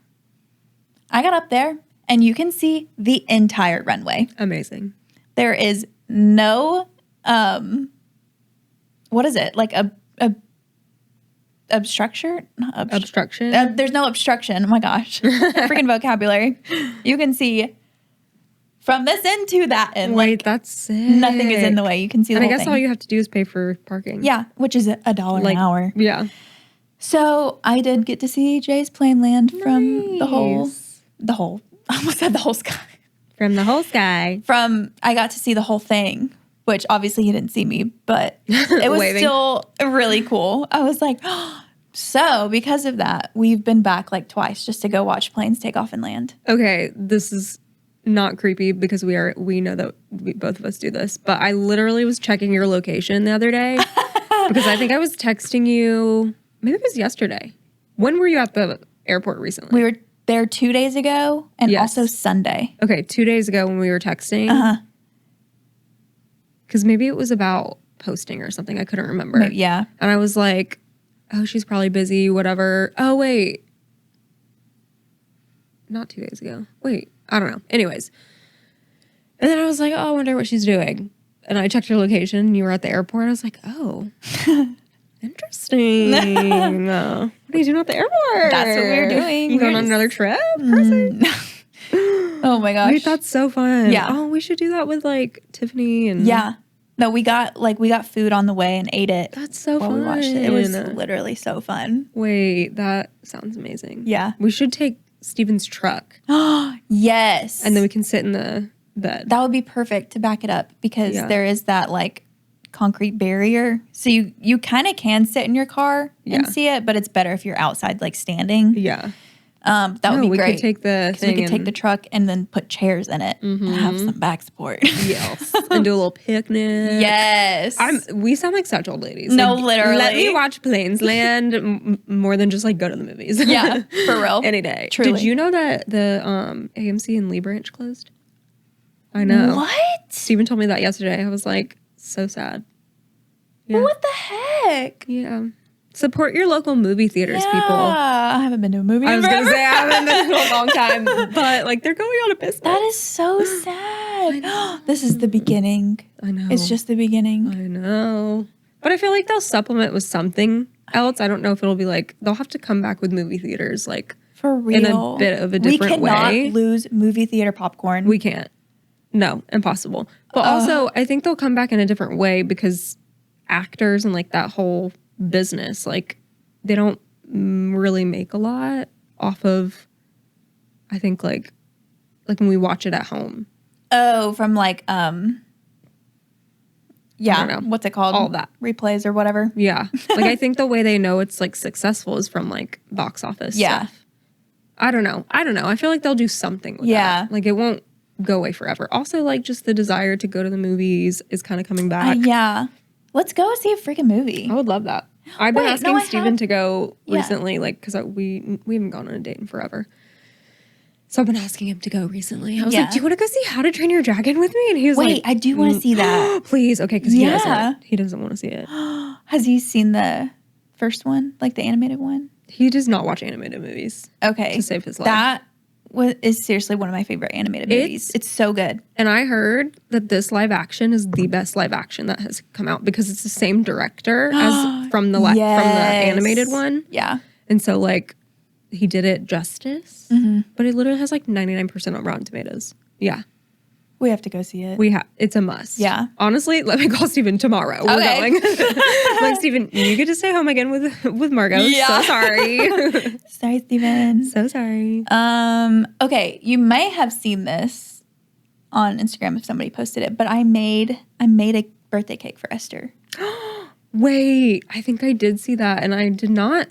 S1: I got up there and you can see the entire runway.
S2: Amazing.
S1: There is no, what is it? Like a obstruction?
S2: Obstruction?
S1: There's no obstruction. Oh my gosh. Freaking vocabulary. You can see from this end to that end.
S2: Wait,
S1: like,
S2: that's sick.
S1: Nothing is in the way. You can see the whole thing.
S2: And I guess all you have to do is pay for parking.
S1: Yeah, which is $1 an hour.
S2: Yeah.
S1: So I did get to see Jay's plane land from the whole, I almost said the whole sky.
S2: From the whole sky.
S1: I got to see the whole thing, which obviously he didn't see me, but it was still really cool. I was like, so because of that, we've been back like twice just to go watch planes take off and land.
S2: Okay, this is not creepy because we know that both of us do this, but I literally was checking your location the other day because I think I was texting you, maybe it was yesterday. When were you at the airport recently?
S1: We were there 2 days ago and also Sunday.
S2: Okay, 2 days ago when we were texting.
S1: Uh-huh.
S2: Because maybe it was about posting or something. I couldn't remember.
S1: Maybe, yeah.
S2: And I was like, oh, she's probably busy, whatever. Oh, wait. Not 2 days ago. Wait, I don't know. Anyways. And then I was like, oh, I wonder what she's doing. And I checked your location and you were at the airport. I was like, oh, interesting. What are you doing at the airport?
S1: That's what we were doing.
S2: You going on another trip?
S1: Oh my gosh.
S2: Wait, that's so fun.
S1: Yeah.
S2: Oh, we should do that with like Tiffany and
S1: yeah. No, we got food on the way and ate it.
S2: That's so
S1: while
S2: fun.
S1: we watched it. It was literally so fun.
S2: Wait, that sounds amazing.
S1: Yeah.
S2: We should take Steven's truck.
S1: Yes.
S2: And then we can sit in the bed.
S1: That would be perfect to back it up because there is that like concrete barrier. So you kind of can sit in your car and see it, but it's better if you're outside like standing.
S2: Yeah.
S1: That would be great.
S2: We could take the thing.
S1: We could take the truck and then put chairs in it and have some back support.
S2: Yes. And do a little picnic.
S1: Yes.
S2: We sound like such old ladies.
S1: No,
S2: like,
S1: literally.
S2: Let me watch planes land more than just like go to the movies.
S1: Yeah, for real.
S2: Any day.
S1: Truly.
S2: Did you know that the AMC in Lee Branch closed? I know.
S1: What?
S2: Steven told me that yesterday. I was like, so sad. Yeah.
S1: What the heck?
S2: Yeah. Support your local movie theaters, people.
S1: I haven't been to a movie
S2: I was going to
S1: forever.
S2: say, I haven't been in a long time, but like they're going out of business.
S1: That is so sad. This is the beginning.
S2: I know.
S1: It's just the beginning.
S2: I know. But I feel like they'll supplement with something else. I don't know if it'll be like, they'll have to come back with movie theaters like
S1: For real.
S2: in a bit of a different way.
S1: We cannot lose movie theater popcorn.
S2: We can't. No, impossible. But also, I think they'll come back in a different way because actors and like that whole business, like they don't really make a lot off of, I think like when we watch it at home.
S1: Oh, from like yeah, what's it called?
S2: All that.
S1: Replays or whatever.
S2: Yeah. Like I think the way they know it's like successful is from like box office stuff. I don't know. I feel like they'll do something with that. Like it won't go away forever. Also, like just the desire to go to the movies is kind of coming back.
S1: Yeah. Let's go see a freaking movie.
S2: I would love that. I've been asking Steven to go recently, like, because we haven't gone on a date in forever. So I've been asking him to go recently. I was like, do you want to go see How to Train Your Dragon with me? And he was like,
S1: wait, I do want to see that.
S2: Please. Okay, because he doesn't want to see it.
S1: Has he seen the first one, like the animated one?
S2: He does not watch animated movies.
S1: Okay.
S2: To save his life.
S1: That is seriously one of my favorite animated movies. It's so good.
S2: And I heard that this live action is the best live action that has come out because it's the same director as from the animated one. Yeah. And so like he did it justice, but it literally has like 99% on Rotten Tomatoes. Yeah.
S1: We have to go see it.
S2: It's a must.
S1: Yeah.
S2: Honestly, let me call Steven tomorrow. We're going. Like, Steven, you get to stay home again with Margot. Yeah. So sorry.
S1: Sorry, Steven.
S2: So sorry.
S1: Okay, you may have seen this on Instagram if somebody posted it, but I made a birthday cake for Esther.
S2: Wait, I think I did see that, and I did not.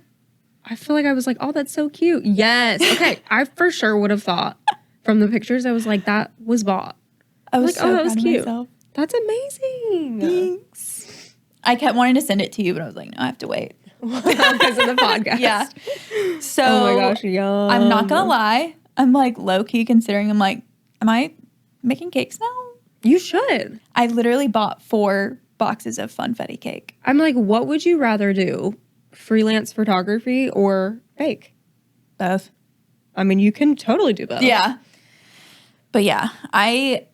S2: I feel like I was like, oh, that's so cute. Yes. Okay. I for sure would have thought from the pictures, I was like, that was bought.
S1: I was
S2: like,
S1: so
S2: oh, that was
S1: proud of
S2: cute.
S1: myself.
S2: That's amazing.
S1: Thanks. I kept wanting to send it to you, but I was like, no, I have to wait.
S2: Because of the podcast.
S1: Yeah. So
S2: oh my gosh, yum.
S1: I'm not going to lie. I'm like low key considering, I'm like, am I making cakes now?
S2: You should.
S1: I literally bought 4 boxes of funfetti cake.
S2: I'm like, what would you rather do? Freelance photography or bake?
S1: Both.
S2: I mean, you can totally do both.
S1: Yeah. But yeah, I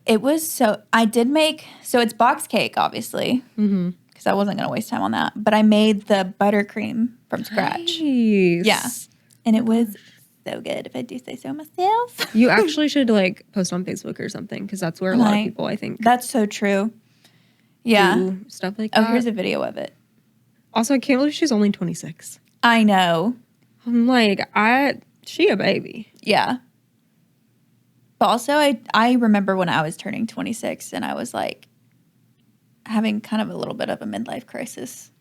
S1: did make, so it's box cake, obviously, because I wasn't going to waste time on that. But I made the buttercream from scratch.
S2: Nice.
S1: Yeah. And it was so good, if I do say so myself.
S2: You actually should like post on Facebook or something, because that's where a lot of people, I think,
S1: that's so true. Yeah.
S2: do stuff like that.
S1: Oh, here's a video of it.
S2: Also, I can't believe she's only 26.
S1: I know.
S2: I'm like, she a baby.
S1: Yeah. But also, I remember when I was turning 26 and I was like having kind of a little bit of a midlife crisis.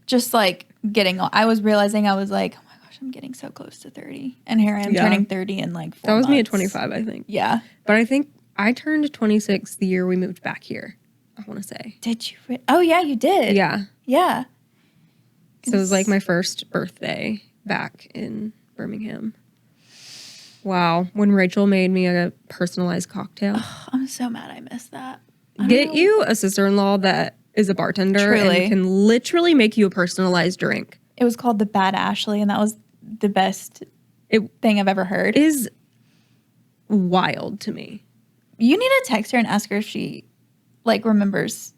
S1: Just like I was realizing I was like, oh my gosh, I'm getting so close to 30. And here I am turning 30 in like 4 months.
S2: That was me at 25, I think.
S1: Yeah.
S2: But I think I turned 26 the year we moved back here, I want to say.
S1: Did you? Oh, yeah, you did.
S2: Yeah.
S1: Yeah.
S2: So it was like my first birthday back in Birmingham. Wow. When Rachel made me a personalized cocktail.
S1: Oh, I'm so mad I missed that.
S2: Get you a sister-in-law that is a bartender and can literally make you a personalized drink.
S1: It was called the Bad Ashley, and that was the best thing I've ever heard.
S2: It is wild to me.
S1: You need to text her and ask her if she like remembers.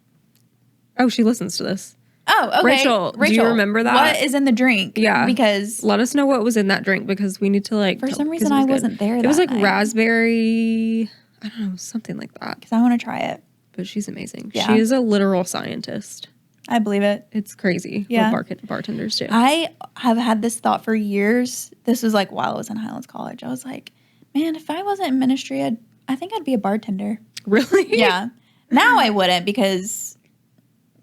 S2: Oh, she listens to this.
S1: Oh, okay.
S2: Rachel, do you remember that?
S1: What is in the drink?
S2: Yeah.
S1: Because
S2: let us know what was in that drink, because we need to like.
S1: For some reason, I wasn't there.
S2: It was like raspberry. I don't know, something like that.
S1: Because I want to try it.
S2: But she's amazing.
S1: Yeah.
S2: She is a literal scientist.
S1: I believe it.
S2: It's crazy.
S1: Yeah.
S2: What bartenders do.
S1: I have had this thought for years. This was like while I was in Highlands College. I was like, man, if I wasn't in ministry, I think I'd be a bartender.
S2: Really?
S1: Yeah. Now I wouldn't, because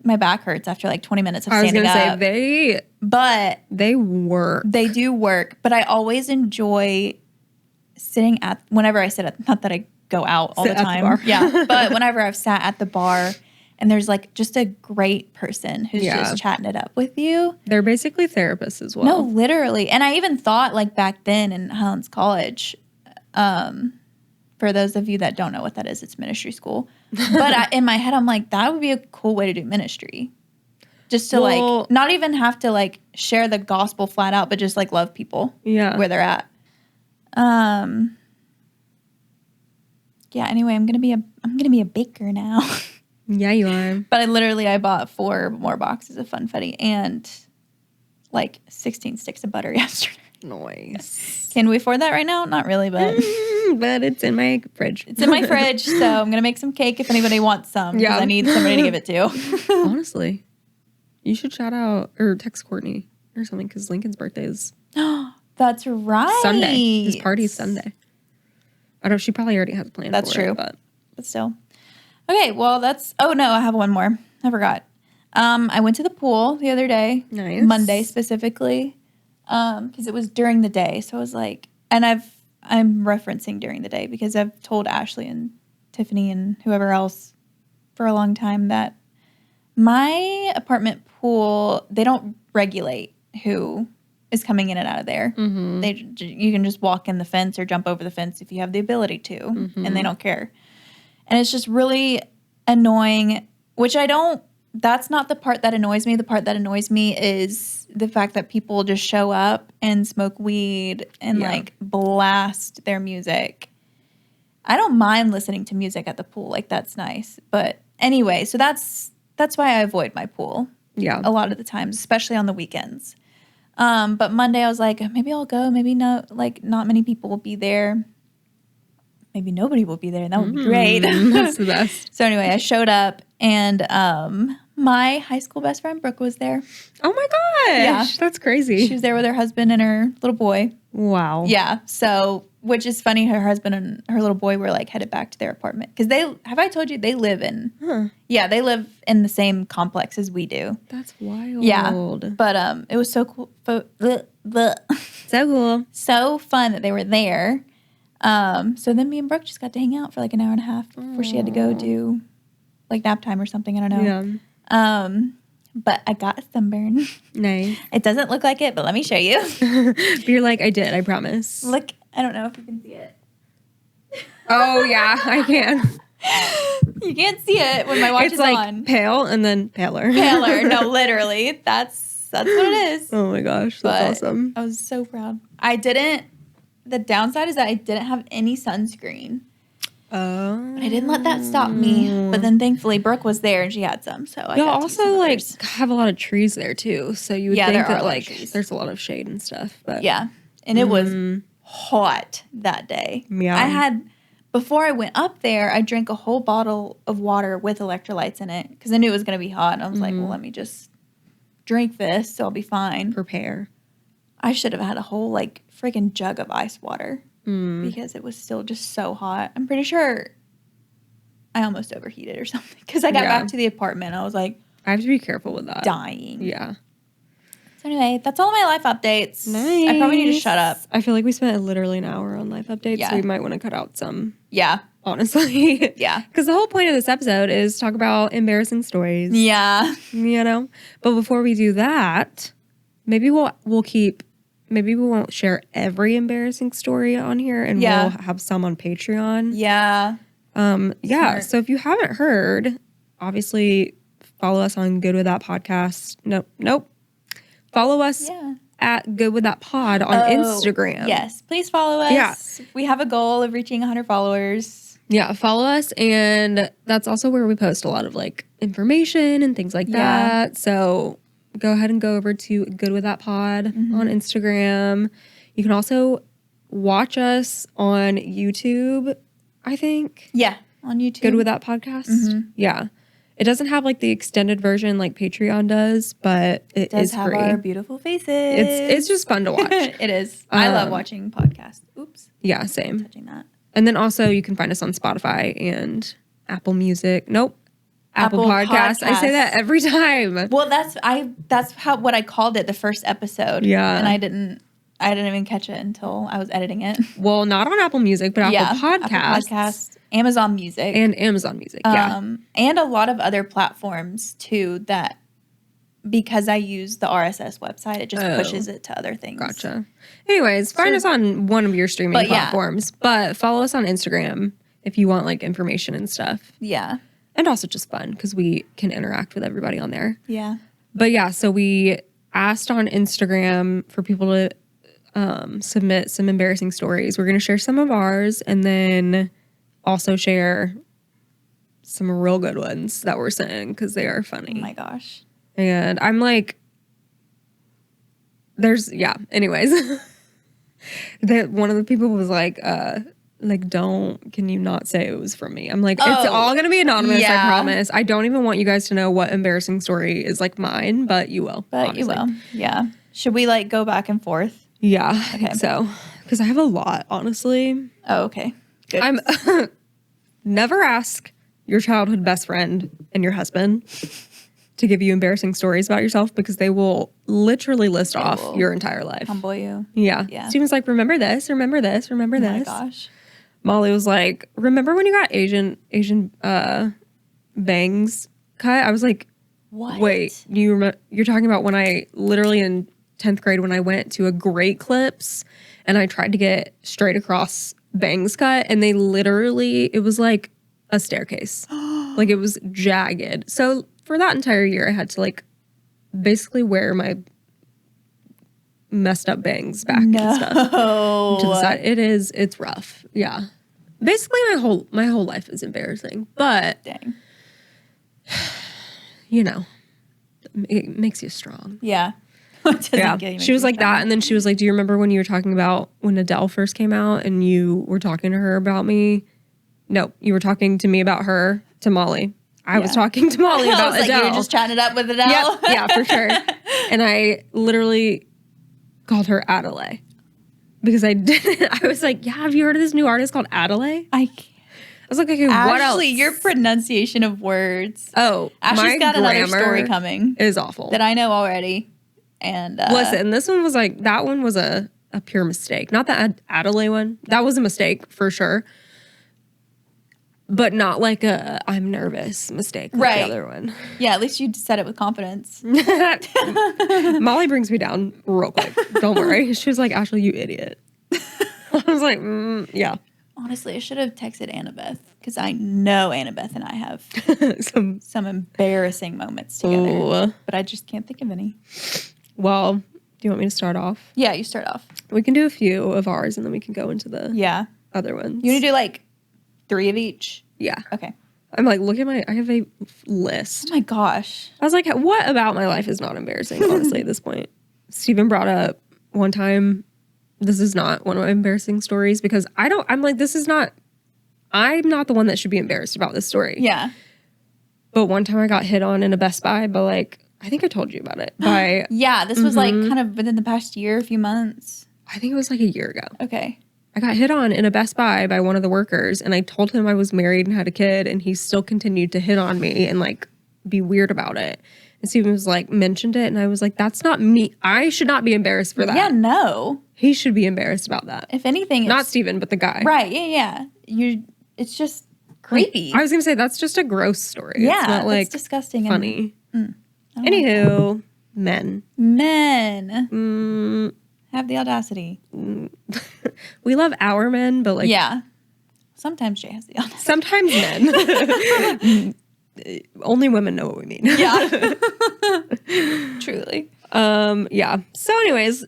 S1: my back hurts after like 20 minutes of standing up.
S2: I was going to say, they work.
S1: They do work, but I always enjoy sitting whenever I sit at, not that I go out all the time. Yeah, but whenever I've sat at the bar and there's like just a great person who's just chatting it up with you.
S2: They're basically therapists as well.
S1: No, literally. And I even thought like back then in Highlands College, for those of you that don't know what that is, it's ministry school. But in my head, I'm like, that would be a cool way to do ministry. Just to like, not even have to like share the gospel flat out, but just like love people where they're at. Yeah, anyway, I'm gonna be a baker now.
S2: Yeah, you are.
S1: But I bought 4 more boxes of funfetti and like 16 sticks of butter yesterday.
S2: Nice.
S1: Can we afford that right now? Not really, but
S2: but it's in my fridge.
S1: It's in my fridge, so I'm gonna make some cake if anybody wants some. Yeah, I need somebody to give it to.
S2: Honestly, you should shout out or text Courtney or something, because Lincoln's birthday is
S1: that's right.
S2: Sunday. His party's Sunday. I don't. She probably already has a plan.
S1: That's
S2: for
S1: true,
S2: it, but
S1: still. Okay, well that's. Oh no, I have one more. I forgot. I went to the pool the other day.
S2: Nice.
S1: Monday specifically, because it was during the day. So I was like, and I'm referencing during the day because I've told Ashley and Tiffany and whoever else for a long time that my apartment pool, they don't regulate who is coming in and out of there. Mm-hmm. You can just walk in the fence or jump over the fence if you have the ability to, mm-hmm. and they don't care. And it's just really annoying, which that's not the part that annoys me. The part that annoys me is the fact that people just show up and smoke weed and like blast their music. I don't mind listening to music at the pool. Like, that's nice. But anyway, so that's why I avoid my pool. Yeah. A lot of the times, especially on the weekends. But Monday I was like, maybe I'll go. Maybe no, like not many people will be there. Maybe nobody will be there. That would be great.
S2: That's the best.
S1: So anyway, I showed up and my high school best friend, Brooke, was there.
S2: Oh my gosh. Yeah. That's crazy.
S1: She was there with her husband and her little boy.
S2: Wow.
S1: Yeah. So which is funny. Her husband and her little boy were like headed back to their apartment because have I told you they live in? Yeah, they live in the same complex as we do.
S2: That's wild.
S1: Yeah, but it was so cool.
S2: So cool.
S1: So fun that they were there. So then me and Brooke just got to hang out for like an hour and a half before she had to go do like nap time or something. I don't know.
S2: Yeah.
S1: But I got a sunburn.
S2: Nice.
S1: It doesn't look like it, but let me show you.
S2: But you're like, I did, I promise.
S1: Look, I don't know if you can see it.
S2: Oh, yeah, I can.
S1: You can't see it when my watch is
S2: like
S1: on.
S2: Pale and then paler.
S1: Paler. No, literally. That's what it is.
S2: Oh my gosh, that's awesome.
S1: I was so proud. The downside is that I didn't have any sunscreen.
S2: Oh.
S1: But I didn't let that stop me. But then thankfully Brooke was there and she had some. So I got
S2: also like have a lot of trees there too. So you would think that like there's a lot of shade and stuff. But
S1: yeah. And it was hot that day.
S2: Yeah.
S1: Before I went up there, I drank a whole bottle of water with electrolytes in it because I knew it was going to be hot. And I was like, well, let me just drink this so I'll be fine.
S2: Prepare.
S1: I should have had a whole like freaking jug of ice water because it was still just so hot. I'm pretty sure I almost overheated or something because I got back to the apartment. I was like,
S2: I have to be careful with that.
S1: Dying.
S2: Yeah.
S1: So anyway, that's all my life updates.
S2: Nice.
S1: I probably need to shut up.
S2: I feel like we spent literally an hour on life updates, so we might want to cut out some.
S1: Yeah.
S2: Honestly.
S1: Yeah.
S2: Because the whole point of this episode is talk about embarrassing stories.
S1: Yeah.
S2: You know? But before we do that, maybe we won't share every embarrassing story on here and we'll have some on Patreon.
S1: Yeah.
S2: Yeah. So if you haven't heard, obviously follow us on Good With That Podcast. Nope. Follow us at Good With That Pod on Instagram.
S1: Yes. Please follow us.
S2: Yeah.
S1: We have a goal of reaching 100 followers.
S2: Yeah. Follow us. And that's also where we post a lot of like information and things like that. So go ahead and go over to Good With That Pod on Instagram. You can also watch us on YouTube, I think.
S1: Yeah. On YouTube.
S2: Good With That Podcast. Yeah. It doesn't have like the extended version like Patreon does, but it
S1: does
S2: is
S1: have
S2: free.
S1: Our beautiful faces.
S2: It's just fun to watch.
S1: It is. I love watching podcasts. Oops.
S2: Yeah, same.
S1: Touching that.
S2: And then also you can find us on Spotify and Apple Music. Nope. Apple Podcasts. I say that every time.
S1: Well, that's what I called it the first episode.
S2: Yeah.
S1: And I didn't even catch it until I was editing it.
S2: Well, not on Apple Music, but Apple Podcasts.
S1: Apple Podcasts. Amazon Music.
S2: And Amazon Music, yeah.
S1: And a lot of other platforms, too, that because I use the RSS website, it just pushes it to other things.
S2: Gotcha. Anyways, find us on one of your streaming platforms. But follow us on Instagram if you want, like, information and stuff.
S1: Yeah.
S2: And also just fun, because we can interact with everybody on there.
S1: Yeah.
S2: But, yeah, so we asked on Instagram for people to submit some embarrassing stories. We're going to share some of ours, and then also share some real good ones that we're sent because they are funny.
S1: Oh my gosh.
S2: And I'm like, anyways. One of the people was like, can you not say it was from me? I'm like, it's all going to be anonymous, I promise. I don't even want you guys to know what embarrassing story is like mine, but you will.
S1: But honestly. You will, yeah. Should we like go back and forth?
S2: Yeah, I think so. Because I have a lot, honestly.
S1: Oh, okay. Good.
S2: I'm never ask your childhood best friend and your husband to give you embarrassing stories about yourself because they will literally list off your entire life.
S1: Humble you.
S2: Yeah. Steven's like, remember this, remember this, remember this.
S1: Oh my gosh.
S2: Molly was like, remember when you got Asian bangs cut? I was like,
S1: what?
S2: Wait, you're talking about when I literally in 10th grade when I went to a Great Clips and I tried to get straight across bangs cut and they literally, it was like a staircase. Like it was jagged. So for that entire year I had to like basically wear my messed up bangs back and stuff to the side. It's rough. Yeah. Basically my whole life is embarrassing. But
S1: dang.
S2: You know, it makes you strong.
S1: Yeah.
S2: She was like that, and then she was like, do you remember when you were talking about when Adele first came out and you were talking to her about me? No, you were talking to me about her, to Molly. I was talking to Molly about Adele.
S1: Like you were just chatting it up with Adele?
S2: Yep. Yeah, for sure. And I literally called her Adelaide. because I didn't. I was like, yeah, have you heard of this new artist called Adelaide?
S1: I can't.
S2: I was like, okay, what else?
S1: Ashley, your pronunciation of words.
S2: Oh,
S1: Ashley's got another story coming.
S2: Is awful.
S1: That I know already. And
S2: listen, this one was like, that one was a pure mistake. Not the Adelaide one. That was a mistake for sure. But not like a I'm nervous mistake like the other one.
S1: Yeah, at least you said it with confidence.
S2: Molly brings me down real quick. Don't worry. She was like, Ashley, you idiot. I was like, yeah.
S1: Honestly, I should have texted Annabeth because I know Annabeth and I have some embarrassing moments together.
S2: Ooh.
S1: But I just can't think of any.
S2: Well, do you want me to start off?
S1: Yeah, you start off.
S2: We can do a few of ours and then we can go into the other ones.
S1: You want to do like 3 of each?
S2: Yeah.
S1: Okay.
S2: I'm like, look at I have a list.
S1: Oh my gosh.
S2: I was like, what about my life is not embarrassing, honestly, at this point? Steven brought up one time, this is not one of my embarrassing stories because I'm not the one that should be embarrassed about this story.
S1: Yeah.
S2: But one time I got hit on in a Best Buy by like, I think I told you about it.
S1: Yeah, this was like kind of within the past year, a few months.
S2: I think it was like a year ago.
S1: Okay.
S2: I got hit on in a Best Buy by one of the workers and I told him I was married and had a kid and he still continued to hit on me and like be weird about it. And Steven was like, mentioned it and I was like, that's not me. I should not be embarrassed for that.
S1: Yeah, no.
S2: He should be embarrassed about that.
S1: If anything,
S2: not Steven, but the guy.
S1: Right, yeah. It's just creepy.
S2: I was going to say, that's just a gross story.
S1: Yeah,
S2: it's not like
S1: it's disgusting.
S2: Funny. Anywho, men.
S1: Have the audacity.
S2: We love our men, but like...
S1: Yeah. Sometimes Jay has the audacity.
S2: Sometimes men. Only women know what we mean.
S1: Yeah. Truly.
S2: Yeah. So anyways,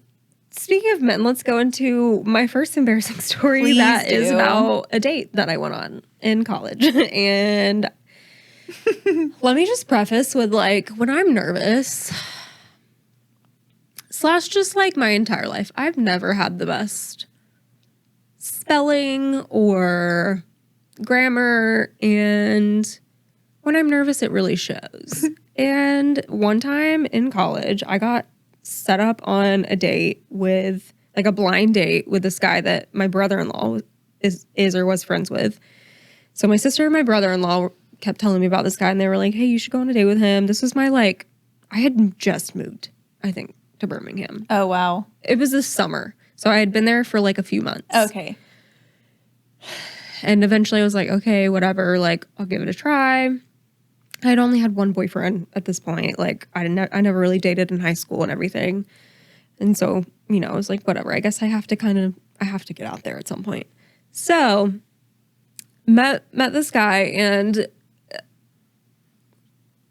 S2: speaking of men, let's go into my first embarrassing story.
S1: Please
S2: that
S1: do.
S2: Is about a date that I went on in college. And let me just preface with like, when I'm nervous... / just like my entire life, I've never had the best spelling or grammar, and when I'm nervous, it really shows. And one time in college, I got set up on a date with, like a blind date with this guy that my brother-in-law is or was friends with. So my sister and my brother-in-law kept telling me about this guy, and they were like, hey, you should go on a date with him. This was my, like, I had just moved, I think, to Birmingham.
S1: Oh, wow. It
S2: was this summer. So I had been there for like a few months.
S1: Okay.
S2: And eventually I was like, okay, whatever. Like, I'll give it a try. I had only had one boyfriend at this point. Like, I never really dated in high school and everything. And so, you know, I was like, whatever. I guess I have to get out there at some point. So, met this guy, and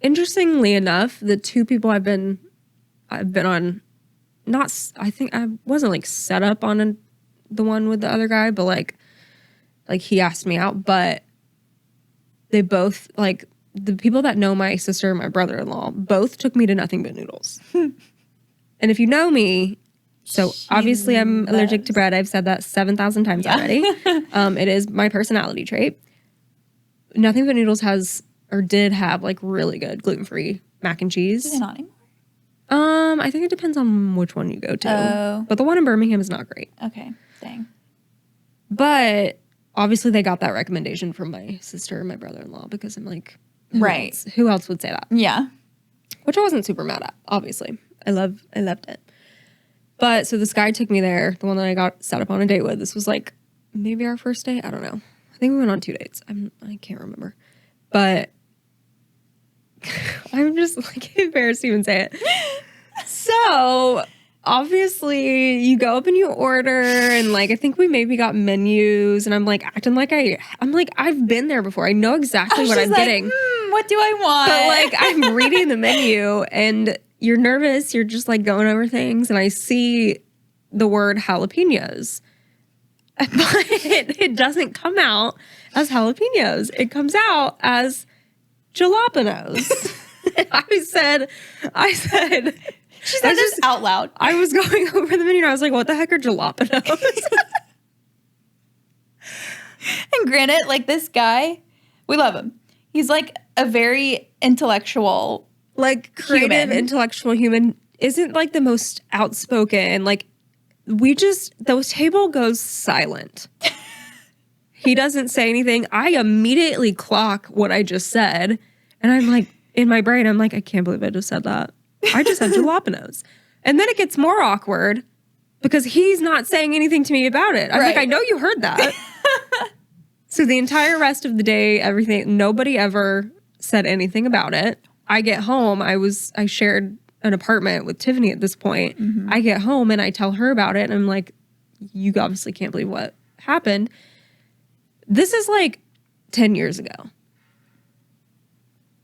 S2: interestingly enough, the two people I've been on, I think I wasn't like set up on the one with the other guy, but like he asked me out, but they both, like, the people that know my sister and my brother-in-law both took me to Nothing But Noodles. And if you know me, so obviously I'm allergic to bread. I've said that 7,000 times already. It is my personality trait. Nothing But Noodles did have like really good gluten-free mac and cheese.
S1: Do they not anymore?
S2: I think it depends on which one you go to.
S1: Oh.
S2: But the one in Birmingham is not great.
S1: Okay. Dang.
S2: But obviously they got that recommendation from my sister and my brother-in-law because I'm like, who else would say that?
S1: Yeah.
S2: Which I wasn't super mad at, obviously. I loved it. But so this guy took me there, the one that I got set up on a date with. This was like maybe our first date. I don't know. I think we went on 2 dates. I can't remember. But I'm just like embarrassed to even say it. So obviously you go up and you order, and like I think we maybe got menus, and I'm like acting like I'm like, I've been there before. I know exactly what I'm getting.
S1: What do I want?
S2: But like I'm reading the menu and you're nervous, you're just like going over things, and I see the word jalapenos. But it doesn't come out as jalapenos. It comes out as jalapenos. I said.
S1: She said this out loud.
S2: I was going over the menu and I was like, what the heck are jalapenos?
S1: And granted, like, this guy, we love him. He's like a very intellectual,
S2: like creative, intellectual human. Isn't like the most outspoken, like the table goes silent. He doesn't say anything. I immediately clock what I just said. And I'm like, in my brain, I'm like, I can't believe I just said that. I just said jalapenos. And then it gets more awkward because he's not saying anything to me about it. I'm like, I know you heard that. So the entire rest of the day, everything, nobody ever said anything about it. I get home. I shared an apartment with Tiffany at this point. Mm-hmm. I get home and I tell her about it. And I'm like, you obviously can't believe what happened. This is like 10 years ago.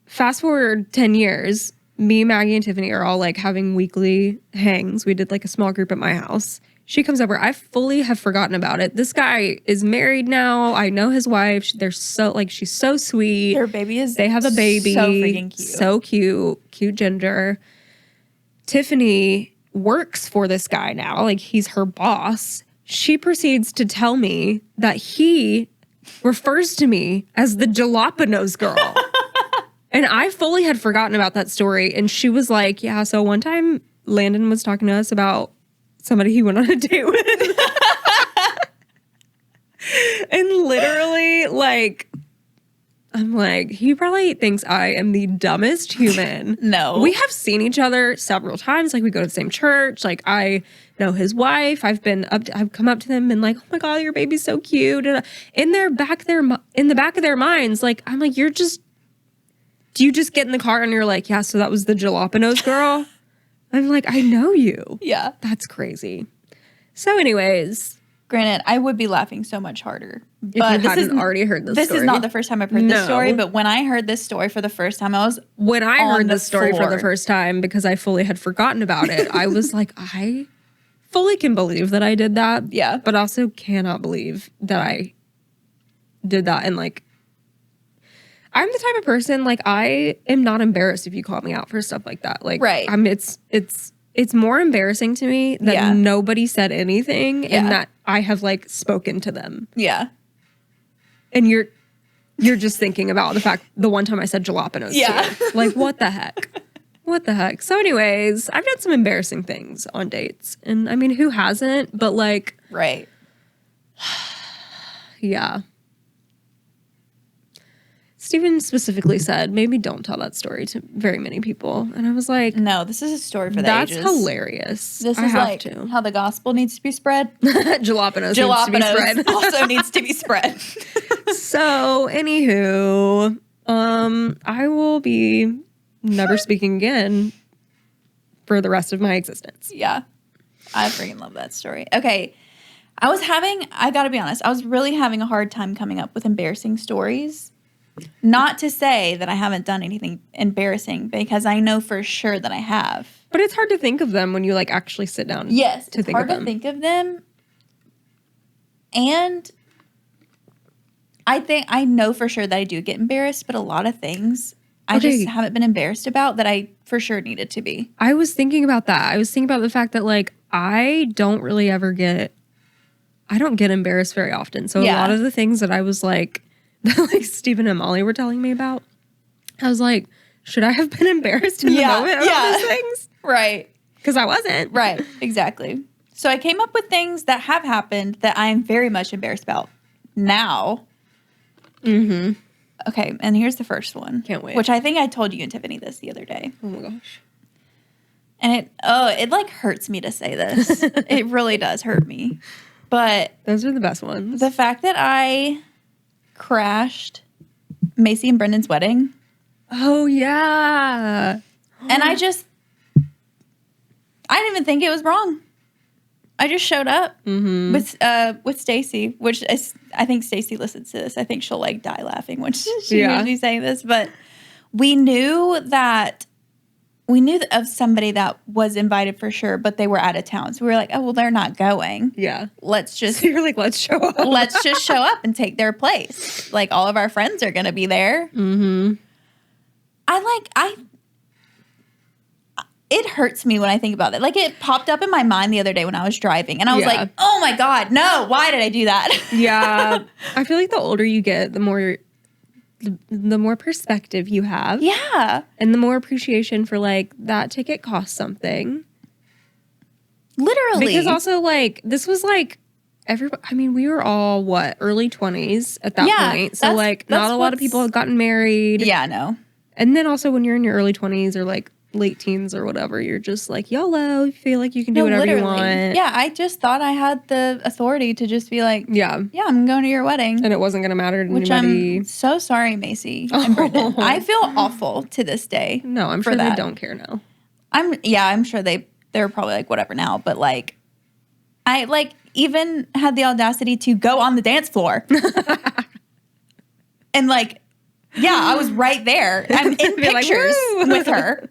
S2: Fast forward 10 years, me, Maggie, and Tiffany are all like having weekly hangs. We did like a small group at my house. She comes over. I fully have forgotten about it. This guy is married now. I know his wife. They're so like, she's so sweet.
S1: Their baby is
S2: They have a baby.
S1: So freaking cute.
S2: So cute. Cute ginger. Tiffany works for this guy now. Like, he's her boss. She proceeds to tell me that he refers to me as the jalapenos girl. And I fully had forgotten about that story. And she was like, yeah, so one time Landon was talking to us about somebody he went on a date with. And literally, like, I'm like, he probably thinks I am the dumbest human.
S1: No.
S2: We have seen each other several times. Like, we go to the same church. Like, I know his wife. I've come up to them and like, oh my God, your baby's so cute. And in the back of their minds, like, I'm like, do you just get in the car and you're like, yeah, so that was the jalapenos girl? I'm like, I know you.
S1: Yeah.
S2: That's crazy. So anyways.
S1: Granted, I would be laughing so much harder.
S2: If you hadn't already heard this story.
S1: This is not the first time I've heard this story, but when I heard this story for the first time,
S2: When I heard this story for the first time, because I fully had forgotten about it, I was like, I fully can believe that I did that.
S1: Yeah.
S2: But also cannot believe that I did that. And like, I'm the type of person, like, I am not embarrassed if you call me out for stuff like that. Like,
S1: right.
S2: It's more embarrassing to me that nobody said anything and that I have, like, spoken to them.
S1: Yeah.
S2: And you're just thinking about the one time I said jalapenos.
S1: Yeah.
S2: Too. Like, what the heck? What the heck? So anyways, I've done some embarrassing things on dates. And, I mean, who hasn't? But, like.
S1: Right.
S2: Yeah. Steven specifically said, maybe don't tell that story to very many people. And I was like,
S1: no, this is a story for the ages.
S2: That's hilarious.
S1: This is like how the gospel needs to be spread.
S2: Jalapenos needs to be spread.
S1: Also needs to be spread.
S2: So, anywho, I will be never speaking again for the rest of my existence.
S1: Yeah. I freaking love that story. Okay. I gotta be honest, I was really having a hard time coming up with embarrassing stories. Not to say that I haven't done anything embarrassing, because I know for sure that I have.
S2: But it's hard to think of them when you like actually sit down.
S1: Yes,
S2: to
S1: it's
S2: think
S1: hard
S2: of them.
S1: to think of them. And I think I know for sure that I do get embarrassed, but a lot of things I just haven't been embarrassed about that I for sure needed to be.
S2: I was thinking about that. I was thinking about the fact that like I don't get embarrassed very often. So a lot of the things that I was like Stephen and Molly were telling me about, I was like, should I have been embarrassed in the moment about those things?
S1: Right.
S2: Because I wasn't.
S1: Right. Exactly. So I came up with things that have happened that I'm very much embarrassed about now.
S2: Mm-hmm.
S1: Okay. And here's the first one.
S2: Can't wait.
S1: Which I think I told you and Tiffany this the other day.
S2: Oh my gosh.
S1: And it like hurts me to say this. It really does hurt me. But
S2: those are the best ones.
S1: The fact that I crashed Macy and Brendan's wedding.
S2: Oh, yeah.
S1: And I didn't even think it was wrong. I just showed up with Stacy, which I think Stacy listens to this. I think she'll like die laughing when she hears me saying this. But we knew of somebody that was invited for sure, but they were out of town. So we were like, oh, well, they're not going.
S2: Yeah.
S1: Let's just...
S2: So you're like, let's show up.
S1: Let's just show up and take their place. Like, all of our friends are going to be there.
S2: Mm-hmm.
S1: It hurts me when I think about it. Like, it popped up in my mind the other day when I was driving. And I was like, oh, my God, no. Why did I do that?
S2: Yeah. I feel like the older you get, the more perspective you have.
S1: Yeah.
S2: And the more appreciation for, like, that ticket cost something.
S1: Literally.
S2: Because also, like, this was like, we were all, early 20s at that point. So, like, not a lot of people had gotten married.
S1: Yeah, no.
S2: And then also when you're in your early 20s or, like, late teens or whatever, you're just like, YOLO, you feel like you can do whatever you want.
S1: Yeah, I just thought I had the authority to just be like, yeah, I'm going to your wedding.
S2: And it wasn't going to matter to
S1: which
S2: anybody.
S1: I'm so sorry, Macy and Brendan. I feel awful to this day.
S2: No, I'm sure they don't care now.
S1: I'm sure they're probably like, whatever now. But, like, I, like, even had the audacity to go on the dance floor. And, like, yeah, I was right there. I'm in pictures with her.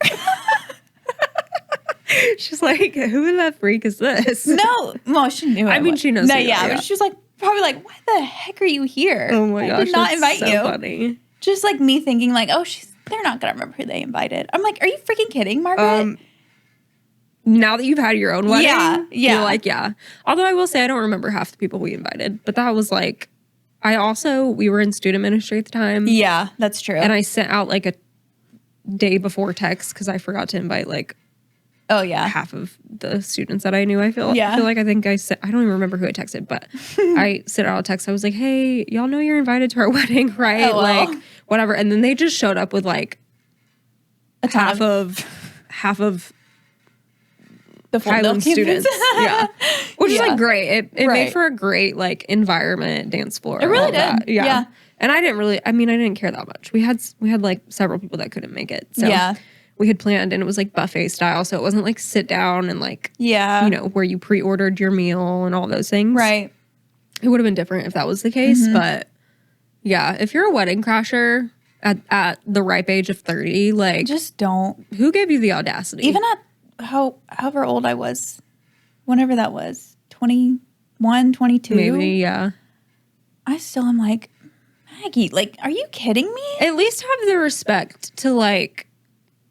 S2: She's like, who the freak is this?
S1: No. Well, she knew it.
S2: I mean, she knows.
S1: No, yeah. But she was like, probably like, why the heck are you here?
S2: Oh my gosh.
S1: I did not invite
S2: so
S1: you.
S2: Funny.
S1: Just like me thinking like, oh, they're not going to remember who they invited. I'm like, are you freaking kidding, Margaret?
S2: Now that you've had your own wedding,
S1: yeah.
S2: You're like, yeah. Although I will say I don't remember half the people we invited, but that was like, we were in student ministry at the time.
S1: Yeah, that's true.
S2: And I sent out like a day before text because I forgot to invite like, half of the students that I knew. I feel like I think I said, I don't even remember who I texted, but I sent out a text. I was like, hey, y'all know you're invited to our wedding, right?
S1: Oh,
S2: like whatever. And then they just showed up with like half of
S1: the
S2: Highland students. Yeah. Which is like great. It made for a great like environment, dance floor.
S1: It really did. Yeah.
S2: And I didn't care that much. We had like several people that couldn't make it. So we had planned and it was like buffet style. So it wasn't like sit down and like, where you pre-ordered your meal and all those things.
S1: Right.
S2: It would have been different if that was the case. But yeah, if you're a wedding crasher at the ripe age of 30, like
S1: just don't.
S2: Who gave you the audacity?
S1: Even at however old I was, whenever that was, 21, 22.
S2: Maybe, yeah.
S1: I still am like, Maggie, like, are you kidding me?
S2: At least have the respect to like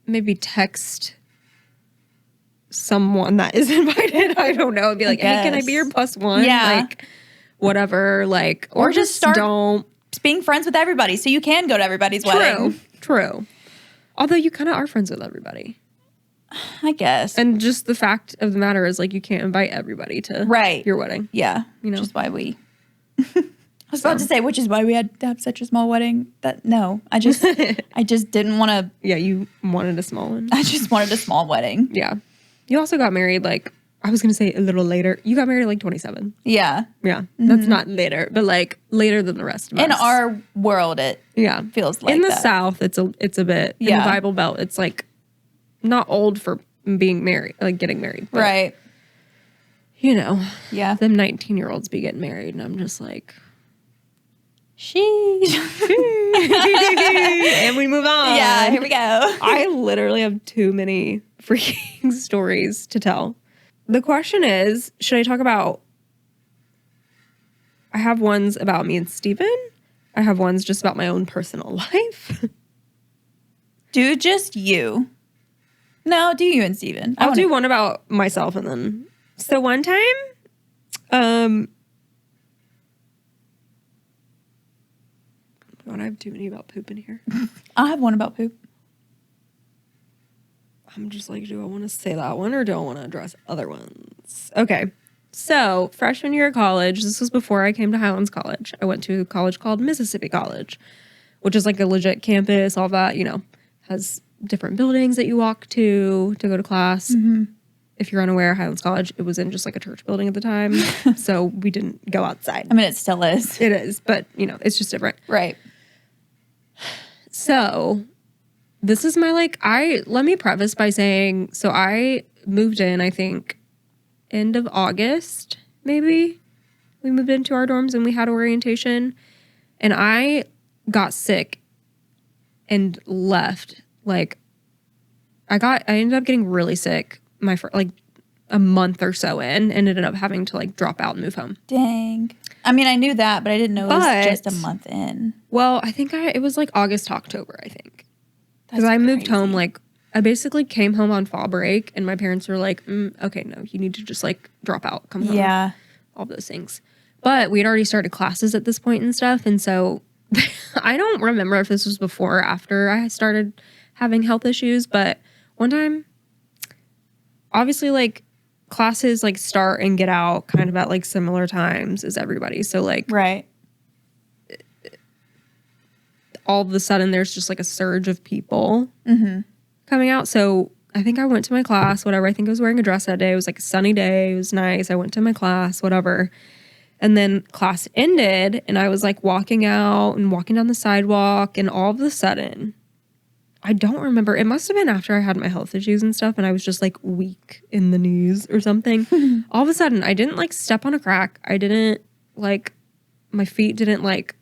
S2: maybe text someone that is invited. I don't know. Be like, hey, can I be your plus one?
S1: Yeah.
S2: Like, whatever. Like, or just start
S1: being friends with everybody so you can go to everybody's wedding.
S2: True. Although you kind of are friends with everybody.
S1: I guess.
S2: And just the fact of the matter is, like, you can't invite everybody to your wedding.
S1: Yeah.
S2: You know?
S1: Which is why I was about to say, which is why we had to have such a small wedding. I just didn't want to.
S2: Yeah, you wanted a small one.
S1: I just wanted a small wedding.
S2: Yeah. You also got married, like, I was going to say a little later. You got married at, like, 27.
S1: Yeah.
S2: Yeah. That's not later, but, like, later than the rest of us.
S1: In our world, it feels like
S2: in the South, it's a bit. In the Bible Belt, it's, like, not old for being married, like getting married. But,
S1: right.
S2: You know.
S1: Yeah.
S2: Them 19-year-olds be getting married, and I'm just like,
S1: sheesh.
S2: And we move on.
S1: Yeah, here we go.
S2: I literally have too many freaking stories to tell. The question is, should I talk about... I have ones about me and Steven. I have ones just about my own personal life.
S1: Do just you. No, do you and Steven.
S2: I'll do one about myself and then... So one time, God, I have too many about poop in here.
S1: I have one about poop.
S2: I'm just like, do I want to say that one or do I want to address other ones? Okay. So freshman year of college, this was before I came to Highlands College. I went to a college called Mississippi College, which is like a legit campus, all that, has different buildings that you walk to go to class. Mm-hmm. If you're unaware, Highlands College, it was in just like a church building at the time. So we didn't go outside.
S1: I mean, it still is.
S2: It is, but it's just different.
S1: Right.
S2: So this is my let me preface by saying, so I moved in, I think, end of August, maybe. We moved into our dorms and we had orientation. And I got sick and left. Like, I ended up getting really sick a month or so in and ended up having to drop out and move home.
S1: Dang. I mean, I knew that, but I didn't know it was just a month in.
S2: Well, I think it was August to October, I think. Because I moved home, I basically came home on fall break and my parents were like, okay, no, you need to just drop out, come home.
S1: Yeah.
S2: All those things. But we had already started classes at this point and stuff. And so I don't remember if this was before or after I started having health issues. But one time, obviously classes like start and get out kind of at like similar times as everybody. So like
S1: right.
S2: all of a sudden there's just like a surge of people coming out. So I think I went to my class, whatever. I think I was wearing a dress that day. It was like a sunny day. It was nice. I went to my class, whatever. And then class ended and I was like walking out and walking down the sidewalk, and all of a sudden, I don't remember. It must have been after I had my health issues and stuff and I was just like weak in the knees or something. All of a sudden, I didn't like step on a crack. I didn't like, my feet didn't like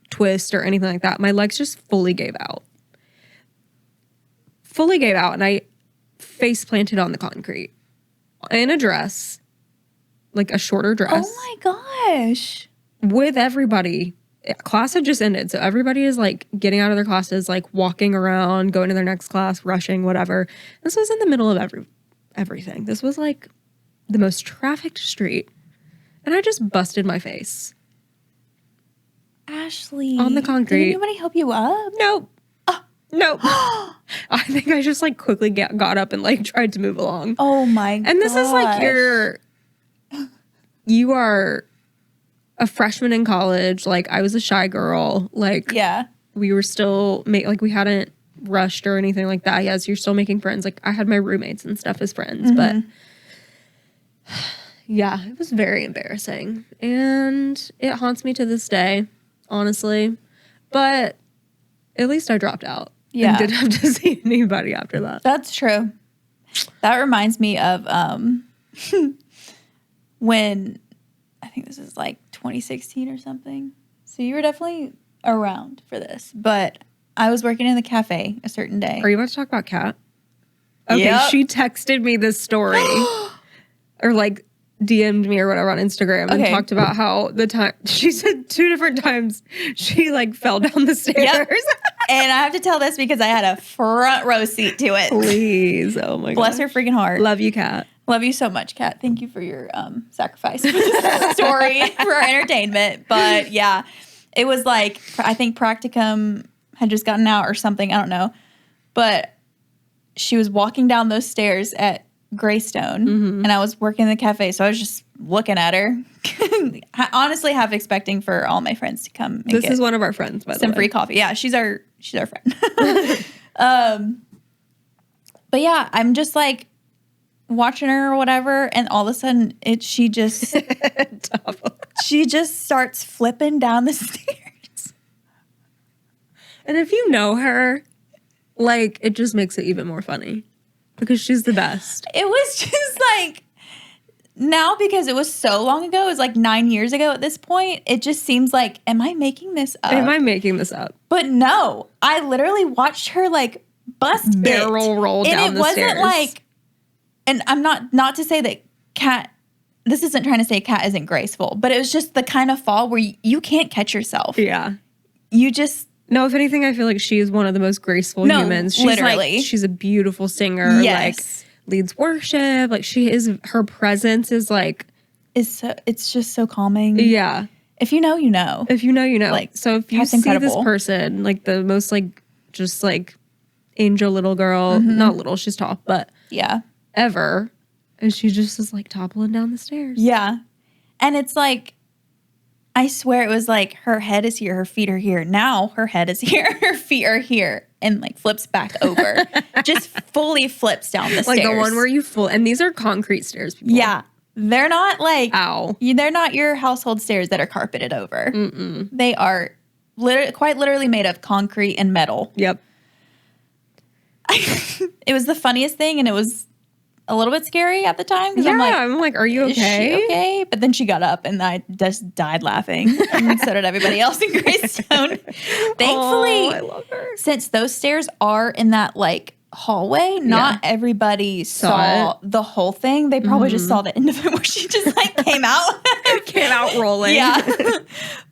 S2: twist or anything like that. My legs just fully gave out. Fully gave out, and I face planted on the concrete in a dress, like a shorter dress.
S1: Oh my gosh.
S2: With everybody. Class had just ended, so everybody is like getting out of their classes, like walking around, going to their next class, rushing, whatever. This was in the middle of everything. This was like the most trafficked street, and I just busted my face.
S1: Ashley.
S2: On the concrete.
S1: Did anybody help you up?
S2: Nope. Nope. I think I just like quickly got up and like tried to move along.
S1: Oh my god.
S2: And this is like you are a freshman in college. Like I was a shy girl. Like
S1: yeah.
S2: We were still like we hadn't rushed or anything like that. Yes, you're still making friends. Like I had my roommates and stuff as friends, but yeah, it was very embarrassing. And it haunts me to this day, honestly. But at least I dropped out.
S1: Yeah.
S2: And didn't have to see anybody after that.
S1: That's true. That reminds me of when I think this is like 2016 or something. So you were definitely around for this. But I was working in the cafe a certain day.
S2: Are you about to talk about Kat? Okay,
S1: Yep.
S2: She texted me this story. Or like DM'd me or whatever on Instagram and talked about how the time she said 2 different times she like fell down the stairs.
S1: Yep. And I have to tell this because I had a front row seat to it.
S2: Please. Oh my god.
S1: Bless her freaking heart.
S2: Love you, Kat.
S1: Love you so much, Kat. Thank you for your sacrifice for this story for our entertainment. But yeah, it was like, I think practicum had just gotten out or something. I don't know. But she was walking down those stairs at Greystone, and I was working in the cafe, so I was just looking at her, honestly half expecting for all my friends to come and
S2: this
S1: get
S2: is one of our friends, by the way.
S1: some free coffee. Yeah, she's our friend. But yeah, I'm just like watching her or whatever, and all of a sudden she just starts flipping down the stairs.
S2: And if you know her, like it just makes it even more funny. Because she's the best.
S1: It was just like, now because it was so long ago, it was like 9 years ago at this point, it just seems like, am I making this up?
S2: Am I making this up?
S1: But no, I literally watched her like bust
S2: barrel roll down the stairs.
S1: And it wasn't like, and I'm not to say that Kat, this isn't trying to say Kat isn't graceful, but it was just the kind of fall where you can't catch yourself.
S2: Yeah.
S1: You just...
S2: No, if anything, I feel like she is one of the most graceful humans. She's
S1: literally.
S2: Like, she's a beautiful singer.
S1: Yes.
S2: Like, leads worship. Like, her presence is like...
S1: It's just so calming.
S2: Yeah.
S1: If you know, you know.
S2: If you know, you know.
S1: Like,
S2: so if you
S1: that's
S2: see
S1: incredible.
S2: this person, like the most like, just like angel little girl, not little, she's tall, but
S1: yeah,
S2: ever. And she just is like toppling down the stairs.
S1: Yeah. And it's like, I swear it was like her head is here, her feet are here. Now her head is here, her feet are here, and like flips back over. Just fully flips down the stairs.
S2: Like the one where you and these are concrete stairs, people.
S1: Yeah. They're not like,
S2: ow.
S1: They're not your household stairs that are carpeted over. Mm-mm. They are quite literally made of concrete and metal.
S2: Yep.
S1: It was the funniest thing, and it was a little bit scary at the time.
S2: Yeah, I'm like, are you okay?
S1: Is she okay? But then she got up, and I just died laughing. And so did everybody else in Greystone. Thankfully,
S2: I love her.
S1: Since those stairs are in that like hallway, not everybody saw the whole thing. They probably just saw the end of it where she just like came out
S2: rolling.
S1: Yeah.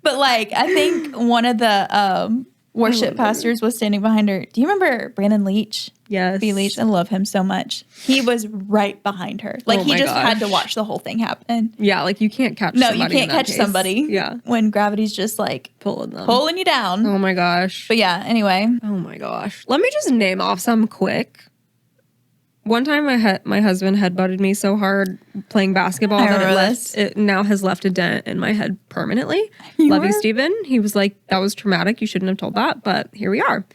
S1: But like, I think one of the worship pastors was standing behind her. Do you remember Brandon Leach?
S2: Yes.
S1: B. Leach. I love him so much. He was right behind her. Like, he just had to watch the whole thing happen.
S2: Yeah, like you can't catch somebody.
S1: No, you can't catch somebody.
S2: Yeah.
S1: When gravity's just like pulling you down.
S2: Oh my gosh.
S1: But yeah, anyway.
S2: Oh my gosh. Let me just name off some quick. one time my husband headbutted me so hard playing basketball that it now has left a dent in my head permanently. Love you, Steven. He was like, that was traumatic. You shouldn't have told that, but here we are.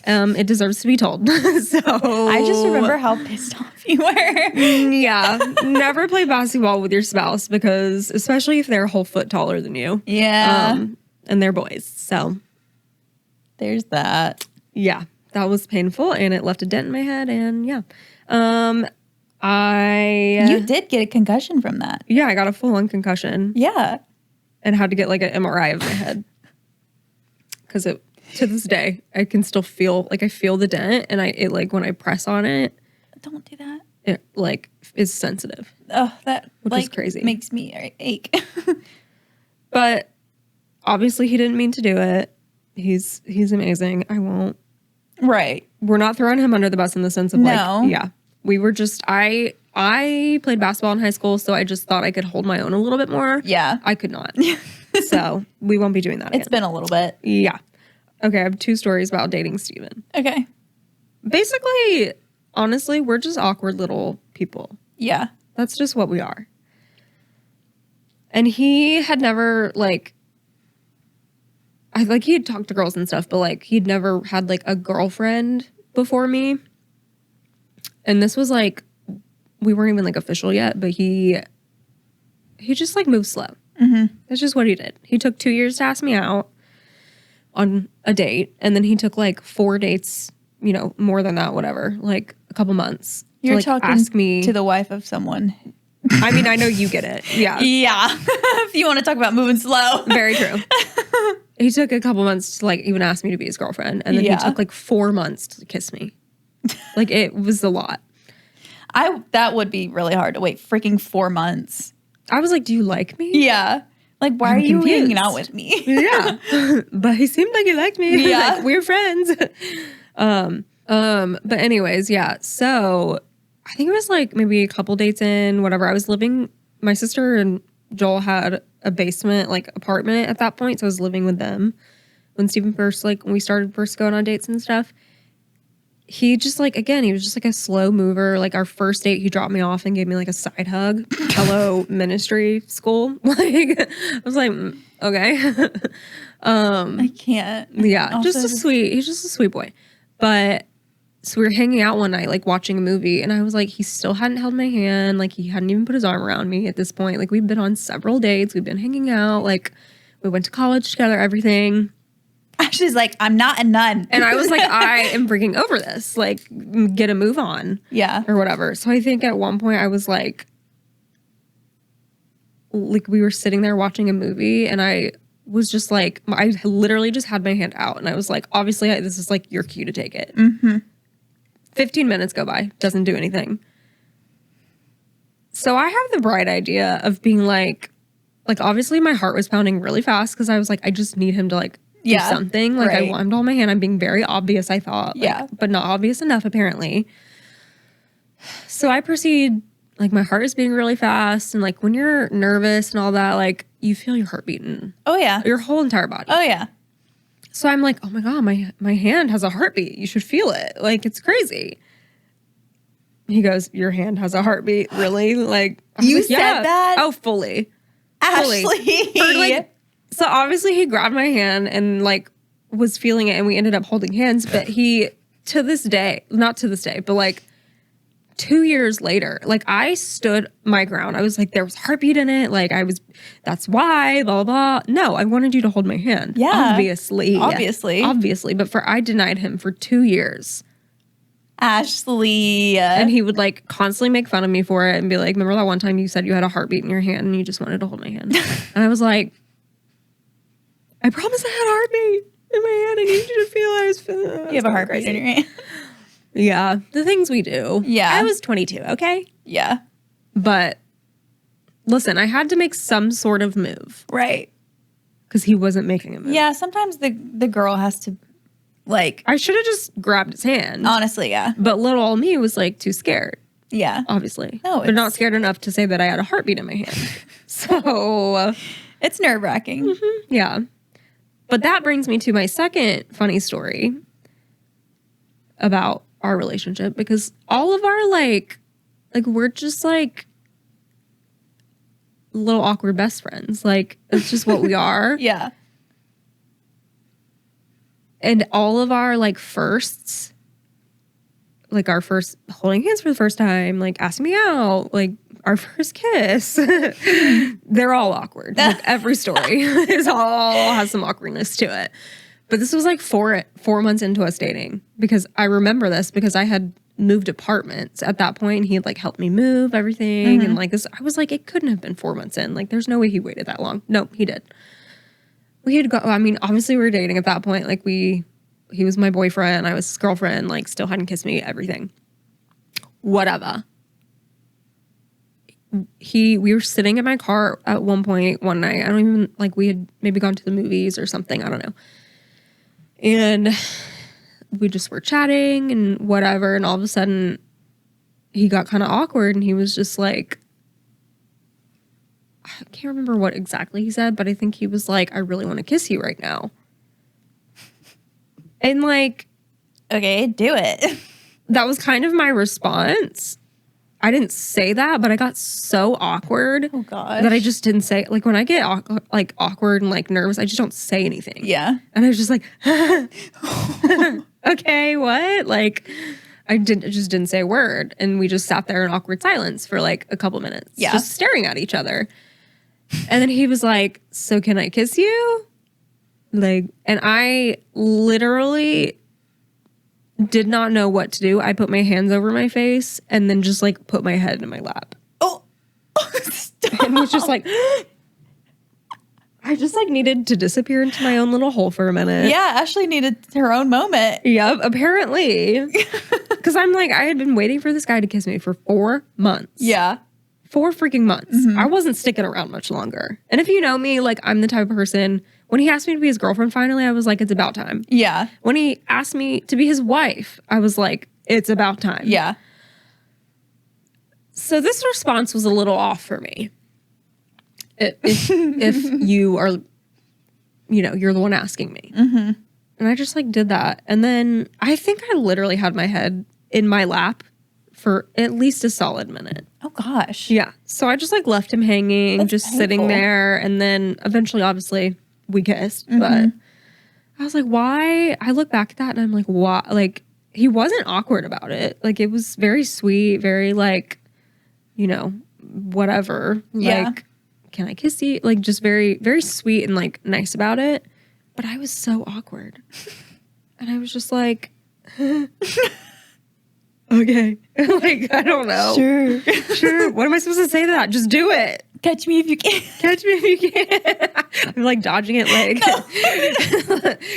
S2: It deserves to be told. So
S1: I just remember how pissed off you were.
S2: Yeah. Never play basketball with your spouse because especially if they're a whole foot taller than you.
S1: Yeah.
S2: And they're boys. So
S1: there's that.
S2: Yeah. That was painful and it left a dent in my head and yeah.
S1: You did get a concussion from that.
S2: Yeah, I got a full-on concussion.
S1: Yeah.
S2: And had to get like an MRI of my head. Because to this day, I can still feel, like I feel the dent and it like when I press on it.
S1: Don't do that.
S2: It like is sensitive.
S1: Oh, that
S2: which
S1: like
S2: is crazy.
S1: Makes me ache.
S2: But obviously he didn't mean to do it. He's amazing. I won't.
S1: Right.
S2: We're not throwing him under the bus in the sense of like, yeah. We were just, I played basketball in high school, so I just thought I could hold my own a little bit more.
S1: Yeah.
S2: I could not. So we won't be doing that again.
S1: It's been a little bit.
S2: Yeah. Okay, I have 2 stories about dating Steven.
S1: Okay.
S2: Basically, honestly, we're just awkward little people.
S1: Yeah.
S2: That's just what we are. And he had never, he had talked to girls and stuff, but, like, he'd never had, like, a girlfriend before me. And this was, like, we weren't even, like, official yet, but he just, like, moved slow.
S1: Mm-hmm.
S2: That's just what he did. He took 2 years to ask me out on a date, and then he took, like, 4 dates, you know, more than that, whatever, like, a couple months.
S1: You're
S2: to, like,
S1: talking
S2: ask me
S1: to the wife of someone.
S2: I mean, I know you get it. Yeah.
S1: Yeah. If you want to talk about moving slow.
S2: Very true. He took a couple months to, like, even ask me to be his girlfriend. And then he took, like, 4 months to kiss me. Like, it was a lot.
S1: That would be really hard to wait freaking 4 months.
S2: I was like, do you like me?
S1: Yeah. Like, why are you hanging out with me?
S2: Yeah. But he seemed like he liked me.
S1: Yeah.
S2: Like, we're friends. But anyways, yeah. So I think it was like maybe a couple dates in, whatever. I was living, my sister and Joel had a basement, like, apartment at that point. So I was living with them when Steven first, like, when we started first going on dates and stuff. He just, like, again, he was just, like, a slow mover. Like, our first date, he dropped me off and gave me, like, a side hug. Hello, ministry school. Like, I was like, okay.
S1: I can't.
S2: Yeah, he's just a sweet boy. But, so we were hanging out one night, like, watching a movie. And I was like, he still hadn't held my hand. Like, he hadn't even put his arm around me at this point. Like, we've been on several dates. We've been hanging out. Like, we went to college together, everything.
S1: She's like, I'm not a nun.
S2: And I was like, I am freaking over this. Like, get a move on.
S1: Yeah.
S2: Or whatever. So I think at one point I was like, we were sitting there watching a movie and I was just like, I literally just had my hand out. And I was like, obviously, this is like your cue to take it.
S1: Mm-hmm.
S2: 15 minutes go by. Doesn't do anything. So I have the bright idea of being like obviously my heart was pounding really fast because I was like, I just need him to like, do something. Like, I want him to hold my hand. I'm being very obvious, I thought. Like, but not obvious enough, apparently. So I proceed, like, my heart is beating really fast. And, like, when you're nervous and all that, like, you feel your heart beating.
S1: Oh, yeah.
S2: Your whole entire body.
S1: Oh, yeah.
S2: So I'm like, oh, my God, my hand has a heartbeat. You should feel it. Like, it's crazy. He goes, your hand has a heartbeat? Really? Like,
S1: you said that?
S2: Oh, fully.
S1: Ashley.
S2: For, like, so obviously he grabbed my hand and like was feeling it and we ended up holding hands. But he, to this day, not to this day, but like 2 years later, like I stood my ground. I was like, there was heartbeat in it. Like that's why, blah, blah, blah. No, I wanted you to hold my hand.
S1: Yeah.
S2: Obviously. But I denied him for 2 years.
S1: Ashley.
S2: And he would like constantly make fun of me for it and be like, remember that one time you said you had a heartbeat in your hand and you just wanted to hold my hand? And I was like, I promise I had a heartbeat in my hand. I need you to feel I was feeling.
S1: You have a heartbeat in your hand.
S2: Yeah. The things we do.
S1: Yeah.
S2: I was 22, okay?
S1: Yeah.
S2: But listen, I had to make some sort of move.
S1: Right.
S2: Because he wasn't making a move.
S1: Yeah, sometimes the girl has to, like.
S2: I should have just grabbed his hand.
S1: Honestly, yeah.
S2: But little old me was like too scared.
S1: Yeah.
S2: Obviously.
S1: No,
S2: but not scared enough to say that I had a heartbeat in my hand. So.
S1: It's nerve-wracking.
S2: Mm-hmm. Yeah. But that brings me to my second funny story about our relationship because all of our like we're just like little awkward best friends. Like it's just what we are.
S1: Yeah.
S2: And all of our like firsts, like our first holding hands for the first time, like asking me out, like our first kiss, they're all awkward. Like every story is all has some awkwardness to it. But this was like 4 months into us dating because I remember this because I had moved apartments at that point. And he had like helped me move everything. And like this, I was like, it couldn't have been 4 months in. Like there's no way he waited that long. No, he did. We had I mean, obviously we were dating at that point. Like he was my boyfriend. I was his girlfriend, like still hadn't kissed me, everything. Whatever. We were sitting in my car at one point one night. I don't even, like we had maybe gone to the movies or something. I don't know. And we just were chatting and whatever. And all of a sudden he got kind of awkward and he was just like, I can't remember what exactly he said, but I think he was like, I really want to kiss you right now. And like,
S1: okay, do it.
S2: That was kind of my response. I didn't say that, but I got so awkward that I just didn't say, like when I get like awkward and like nervous, I just don't say anything.
S1: Yeah.
S2: And I was just like, okay, what? Like I just didn't say a word. And we just sat there in awkward silence for like a couple minutes, just staring at each other. And then he was like, so can I kiss you? Like, and I literally did not know what to do. I put my hands over my face and then just like put my head in my lap.
S1: Oh, stop.
S2: And was just like, I just like needed to disappear into my own little hole for a minute.
S1: Yeah, Ashley needed her own moment.
S2: Yep, apparently. Because I'm like, I had been waiting for this guy to kiss me for 4 months.
S1: Yeah.
S2: 4 freaking months. I wasn't sticking around much longer. And if you know me, like I'm the type of person, when he asked me to be his girlfriend finally, I was like, it's about time.
S1: Yeah.
S2: When he asked me to be his wife, I was like, it's about time.
S1: Yeah.
S2: So this response was a little off for me. If you are, you know, you're the one asking me.
S1: Mm-hmm.
S2: And I just like did that. And then I think I literally had my head in my lap for at least a solid minute.
S1: Oh gosh.
S2: Yeah. So I just like left him hanging,
S1: That's
S2: just
S1: painful.
S2: sitting there. And then eventually, obviously, we kissed. But I was like, why? I look back at that and I'm like, why? Like, he wasn't awkward about it. Like, it was very sweet, very like, you know, whatever.
S1: Yeah.
S2: Like, can I kiss you? Like, just very, very sweet and like nice about it. But I was so awkward. And I was just like, okay. Like, I don't know. Sure. What am I supposed to say to that? Just do it.
S1: Catch me if you can.
S2: Catch me if you can. I'm like dodging it like, you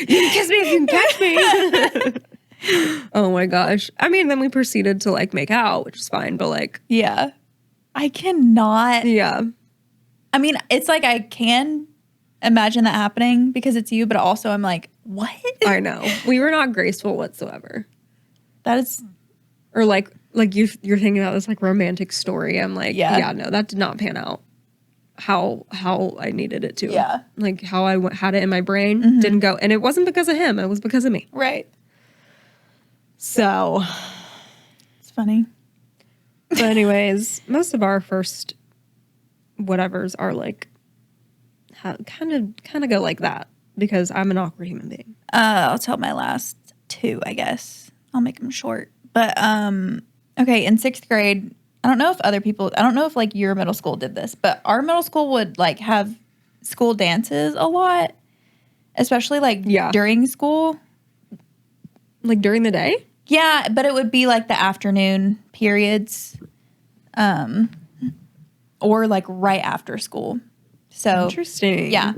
S2: can kiss me if you can catch me. Oh my gosh. I mean, then we proceeded to like make out, which is fine, but like.
S1: Yeah. I cannot.
S2: Yeah.
S1: I mean, it's like I can imagine that happening because it's you, but also I'm like, what?
S2: I know. We were not graceful whatsoever.
S1: That is.
S2: Or like you're thinking about this like romantic story. I'm like,
S1: Yeah.
S2: yeah, no, that did not pan out how I needed it to.
S1: Yeah.
S2: Like how I had it in my brain didn't go. And it wasn't because of him. It was because of me.
S1: Right.
S2: So.
S1: It's funny.
S2: But anyways, most of our first whatevers are like kind of go like that because I'm an awkward human being.
S1: I'll tell my last 2, I guess. I'll make them short. But okay, in 6th grade, I don't know if like your middle school did this, but our middle school would like have school dances a lot, especially like during school.
S2: Like during the day?
S1: Yeah, but it would be like the afternoon periods, or like right after school. So
S2: interesting.
S1: Yeah.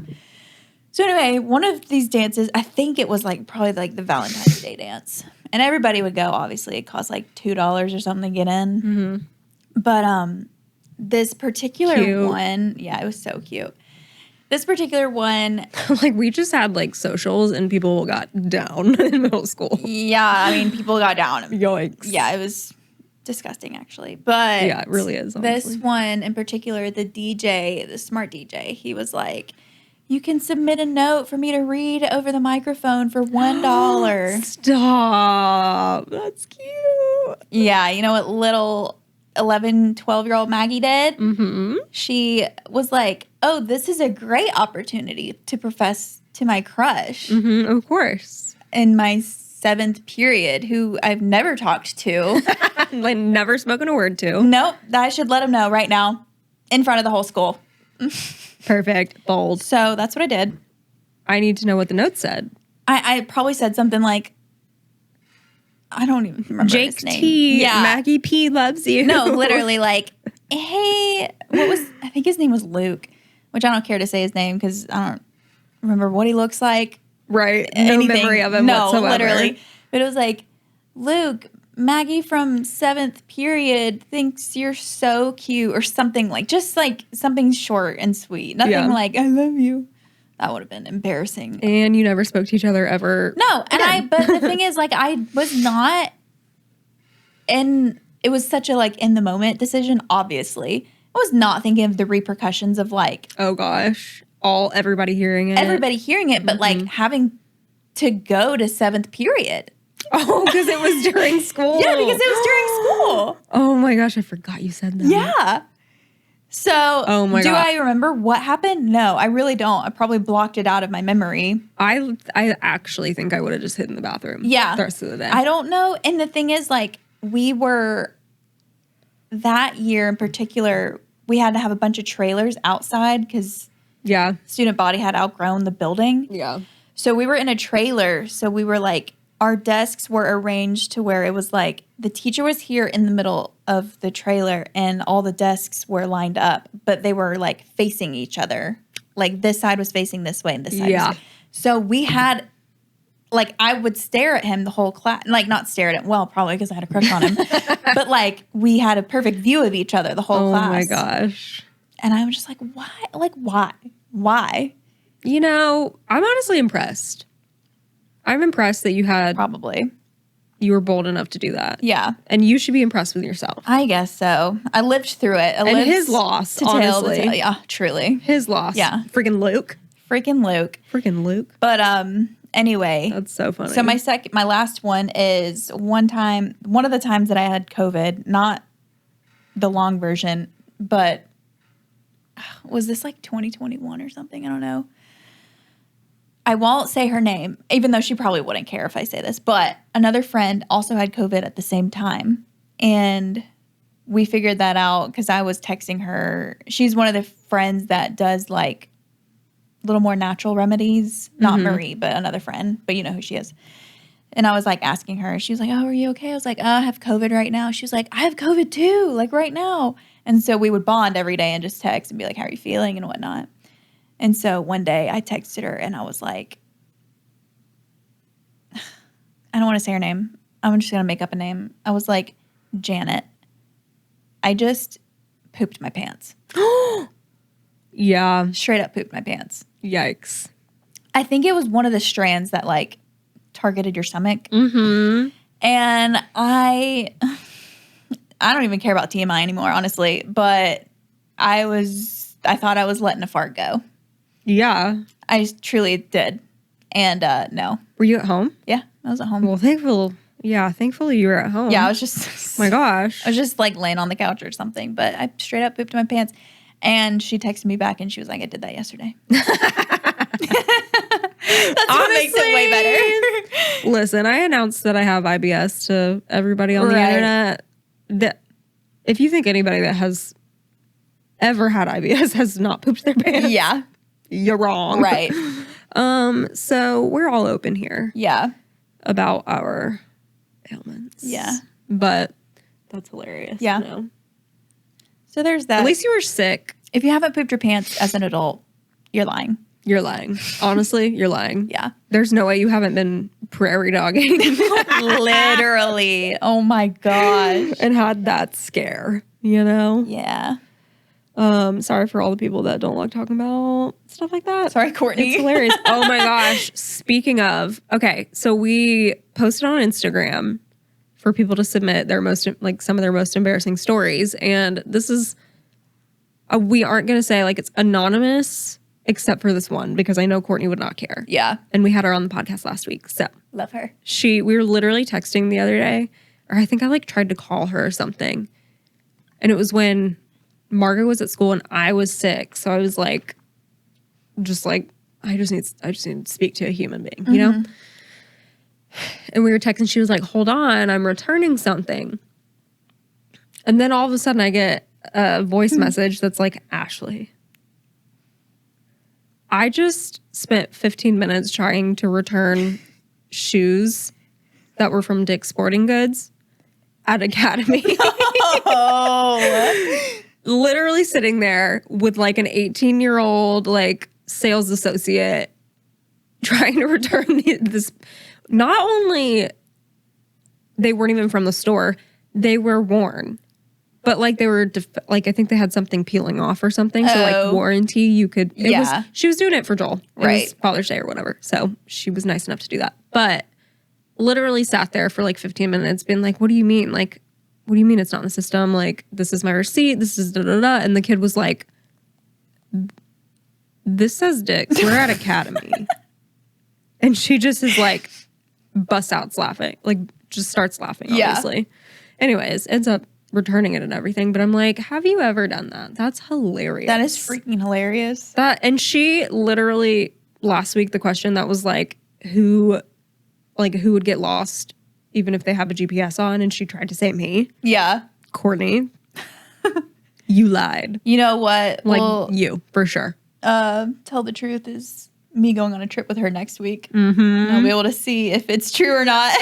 S1: So anyway, one of these dances, I think it was like probably like the Valentine's Day dance, and everybody would go. Obviously, it cost like $2 or something to get in. Mm-hmm. But this particular one, yeah, it was so cute. This particular one,
S2: like we just had like socials and people got down in middle school.
S1: Yeah, I mean, people got down.
S2: Yikes.
S1: Yeah, it was disgusting actually. But
S2: yeah, it really is. Honestly.
S1: This one in particular, the DJ, the smart DJ, he was like, you can submit a note for me to read over the microphone for $1.
S2: Stop. That's cute.
S1: Yeah, you know what little 11, 12-year-old Maggie did?
S2: Mm-hmm.
S1: She was like, oh, this is a great opportunity to profess to my crush
S2: Mm-hmm. Of course.
S1: in my 7th period, who I've never talked to.
S2: Like, never spoken a word to.
S1: Nope, I should let him know right now in front of the whole school.
S2: Perfect. Bold.
S1: So that's what I did.
S2: I need to know what the note said.
S1: I probably said something like, I don't even remember
S2: Jake
S1: his name.
S2: T.
S1: Yeah.
S2: Maggie P. loves you.
S1: No, literally like, hey, I think his name was Luke, which I don't care to say his name because I don't remember what he looks like.
S2: Right.
S1: Anything.
S2: No memory of him whatsoever.
S1: Literally. But it was like, Luke, Maggie from 7th period thinks you're so cute or something like, just like something short and sweet. Nothing like, I love you. That would have been embarrassing.
S2: And you never spoke to each other ever.
S1: No. And but the thing is, like, I was not it was such a like in the moment decision, obviously. I was not thinking of the repercussions of like,
S2: oh gosh, everybody hearing it.
S1: But like having to go to 7th period.
S2: Oh, because it was during school.
S1: Yeah, because it was during school.
S2: Oh my gosh, I forgot you said that.
S1: Yeah. So,
S2: oh my
S1: do
S2: God.
S1: I remember what happened? No, I really don't. I probably blocked it out of my memory.
S2: I actually think I would have just hid in the bathroom.
S1: Yeah.
S2: The rest of the day.
S1: I don't know. And the thing is, like, we were, that year in particular, we had to have a bunch of trailers outside because student body had outgrown the building.
S2: Yeah.
S1: So we were in a trailer. So we were like, our desks were arranged to where it was like the teacher was here in the middle of the trailer and all the desks were lined up, but they were like facing each other. Like this side was facing this way and this side was. So we had, like, I would stare at him the whole class. Like, not stare at him. Well, probably because I had a crush on him. But like, we had a perfect view of each other the whole class.
S2: Oh my gosh.
S1: And I was just like, why? Like, why? Why?
S2: You know, I'm honestly impressed. I'm impressed that you were bold enough to do that.
S1: Yeah.
S2: And you should be impressed with yourself.
S1: I guess so. I lived through it.
S2: And his loss, honestly.
S1: Yeah, truly.
S2: His loss.
S1: Yeah.
S2: Freaking Luke.
S1: Freaking Luke. But anyway.
S2: That's so funny.
S1: So my last one is one of the times that I had COVID, not the long version, but was this like 2021 or something? I don't know. I won't say her name, even though she probably wouldn't care if I say this, but another friend also had COVID at the same time. And we figured that out because I was texting her. She's one of the friends that does like a little more natural remedies. Not Marie, but another friend. But you know who she is. And I was like asking her. She was like, oh, are you okay? I was like, I have COVID right now. She was like, I have COVID too, like right now. And so we would bond every day and just text and be like, how are you feeling and whatnot. And so one day I texted her and I was like, I don't want to say her name. I'm just going to make up a name. I was like, Janet, I just pooped my pants.
S2: Yeah.
S1: Straight up pooped my pants.
S2: Yikes.
S1: I think it was one of the strands that like targeted your stomach.
S2: Mm-hmm.
S1: And I don't even care about TMI anymore, honestly. But I thought I was letting a fart go.
S2: Yeah.
S1: I truly did. And no.
S2: Were you at home?
S1: Yeah, I was at home.
S2: Well, thankfully you were at home.
S1: Yeah, I was just...
S2: my gosh.
S1: I was just like laying on the couch or something. But I straight up pooped my pants. And she texted me back and she was like, I did that yesterday. That's what makes it way better.
S2: Listen, I announced that I have IBS to everybody on the internet. That if you think anybody that has ever had IBS has not pooped their pants,
S1: yeah,
S2: you're wrong.
S1: Right.
S2: So we're all open here.
S1: Yeah.
S2: About our ailments.
S1: Yeah.
S2: But that's hilarious.
S1: Yeah.
S2: You know?
S1: So there's that.
S2: At least you were sick.
S1: If you haven't pooped your pants as an adult, you're lying.
S2: You're lying. Honestly, you're lying.
S1: Yeah.
S2: There's no way you haven't been prairie dogging.
S1: Literally. Oh my gosh.
S2: And had that scare, you know?
S1: Yeah.
S2: Sorry for all the people that don't like talking about stuff like that.
S1: Sorry, Courtney.
S2: It's hilarious. Oh my gosh. Speaking of, okay, so we posted on Instagram for people to submit some of their most embarrassing stories. And this is, we aren't going to say like it's anonymous except for this one because I know Courtney would not care.
S1: Yeah.
S2: And we had her on the podcast last week. So
S1: love her.
S2: we were literally texting the other day or I think I like tried to call her or something. And it was when Margot was at school and I was sick. So I was like, just like, I just need to speak to a human being, you know? And we were texting. She was like, hold on, I'm returning something. And then all of a sudden I get a voice message that's like, Ashley, I just spent 15 minutes trying to return shoes that were from Dick's Sporting Goods at Academy.
S1: Oh.
S2: Literally sitting there with like an 18-year-old like sales associate trying to return this. Not only they weren't even from the store, they were worn. But like they were like I think they had something peeling off or something. So like warranty, you could. She was doing it for Joel. It was Father's Day or whatever. So she was nice enough to do that. But literally sat there for like 15 minutes, being like, "What do you mean? Like, what do you mean it's not in the system? Like, this is my receipt. This is da da da." And the kid was like, "This says Dick's. We're at Academy." And she just is like, busts out laughing. Like, just starts laughing. Obviously. Anyways, ends up returning it and everything, but I'm like, have you ever done that? That's hilarious.
S1: That is freaking hilarious.
S2: And she literally last week, the question that was like, who would get lost even if they have a GPS on, and she tried to say me.
S1: Yeah.
S2: Courtney, you lied.
S1: You know what?
S2: Like, you for sure.
S1: Tell the truth is me going on a trip with her next week. And I'll be able to see if it's true or not.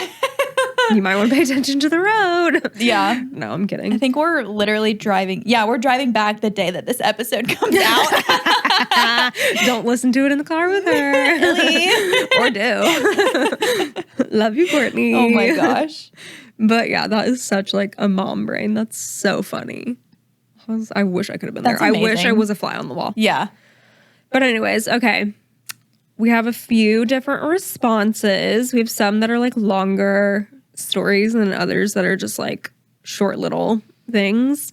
S2: You might want to pay attention to the road.
S1: Yeah.
S2: No, I'm kidding.
S1: I think we're literally driving. Yeah, we're driving back the day that this episode comes out.
S2: Don't listen to it in the car with her. Or do. Love you, Courtney.
S1: Oh my gosh.
S2: But yeah, that is such like a mom brain. That's so funny. I wish I could have been there.
S1: Amazing.
S2: I wish I was a fly on the wall.
S1: Yeah.
S2: But anyways, okay. We have a few different responses. We have some that are like longer stories and others that are just like short little things.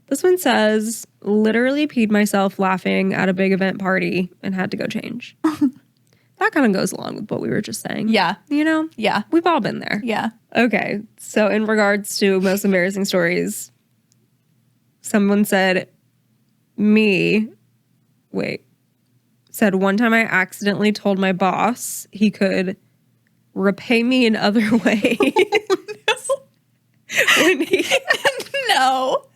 S2: This one says, literally peed myself laughing at a big event party and had to go change. That kind of goes along with what we were just saying.
S1: Yeah.
S2: You know?
S1: Yeah.
S2: We've all been there.
S1: Yeah.
S2: Okay. So in regards to most embarrassing stories, someone said, said one time I accidentally told my boss he could repay me in other ways. When he
S1: No.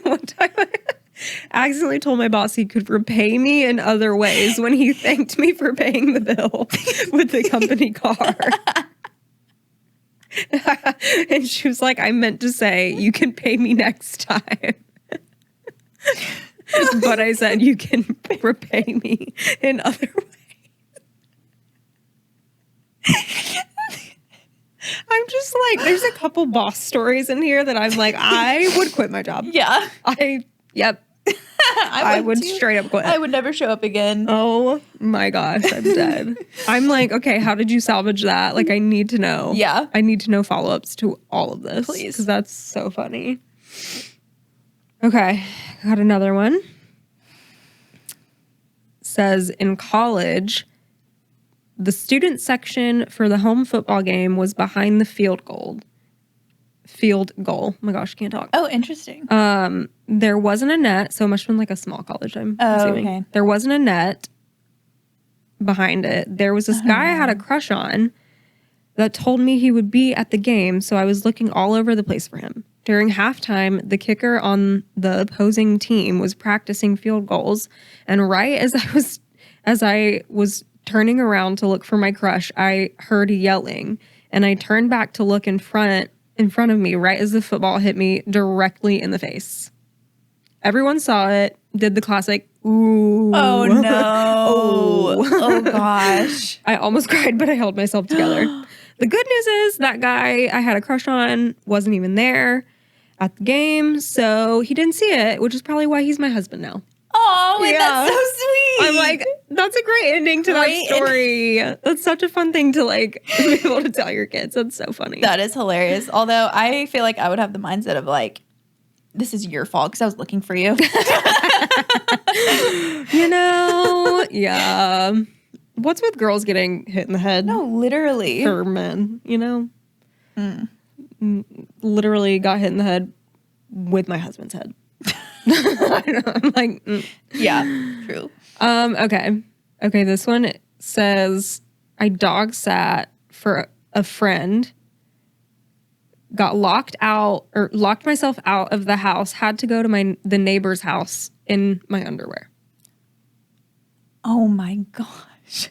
S2: One time I accidentally told my boss he could repay me in other ways when he thanked me for paying the bill with the company car. And she was like, I meant to say you can pay me next time. But I said you can repay me in other ways. I'm just like, there's a couple boss stories in here that I'm like, I would quit my job.
S1: Yeah.
S2: Yep. I would straight up quit.
S1: I would never show up again.
S2: Oh my gosh, I'm dead. I'm like, okay, how did you salvage that? Like, I need to know.
S1: Yeah.
S2: I need to know follow-ups to all of this.
S1: Please.
S2: Because that's so funny. Okay, got another one. Says, in college, the student section for the home football game was behind the field goal. Oh my gosh, can't talk.
S1: Oh, interesting.
S2: There wasn't a net, so it must have been like a small college, I'm assuming.
S1: Okay.
S2: There wasn't a net behind it. There was this guy I had a crush on that told me he would be at the game, so I was looking all over the place for him. During halftime, the kicker on the opposing team was practicing field goals, and right as I was turning around to look for my crush, I heard yelling, and I turned back to look in front of me right as the football hit me directly in the face. Everyone saw it, did the classic, ooh.
S1: Oh, no. Oh, gosh.
S2: I almost cried, but I held myself together. The good news is that guy I had a crush on wasn't even there at the game, so he didn't see it, which is probably why he's my husband now.
S1: Oh, wait, that's so sweet.
S2: I'm like, that's a great ending to that story. That's such a fun thing to like be able to tell your kids. That's so funny.
S1: That is hilarious. Although I feel like I would have the mindset of like, this is your fault because I was looking for you.
S2: You know, yeah. What's with girls getting hit in the head?
S1: No, literally.
S2: For men, you know? Literally got hit in the head with my husband's head. I don't know. I'm like,
S1: Yeah, true.
S2: Okay, this one says, I dog sat for a friend, got locked myself out of the house, had to go to the neighbor's house in my underwear.
S1: Oh my gosh.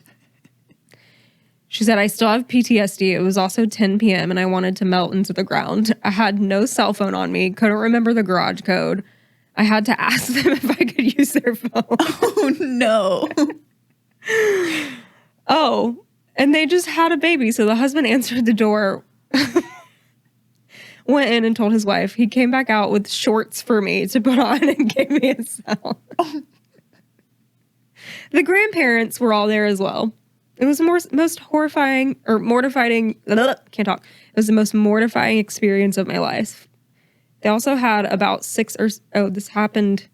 S2: She said, I still have PTSD. It was also 10 p.m. and I wanted to melt into the ground. I had no cell phone on me, couldn't remember the garage code. I had to ask them if I could use their phone.
S1: Oh no.
S2: Oh, and they just had a baby. So the husband answered the door, went in and told his wife. He came back out with shorts for me to put on and gave me a cell. The grandparents were all there as well. It was the most horrifying or mortifying, can't talk. It was the most mortifying experience of my life. They also had about this happened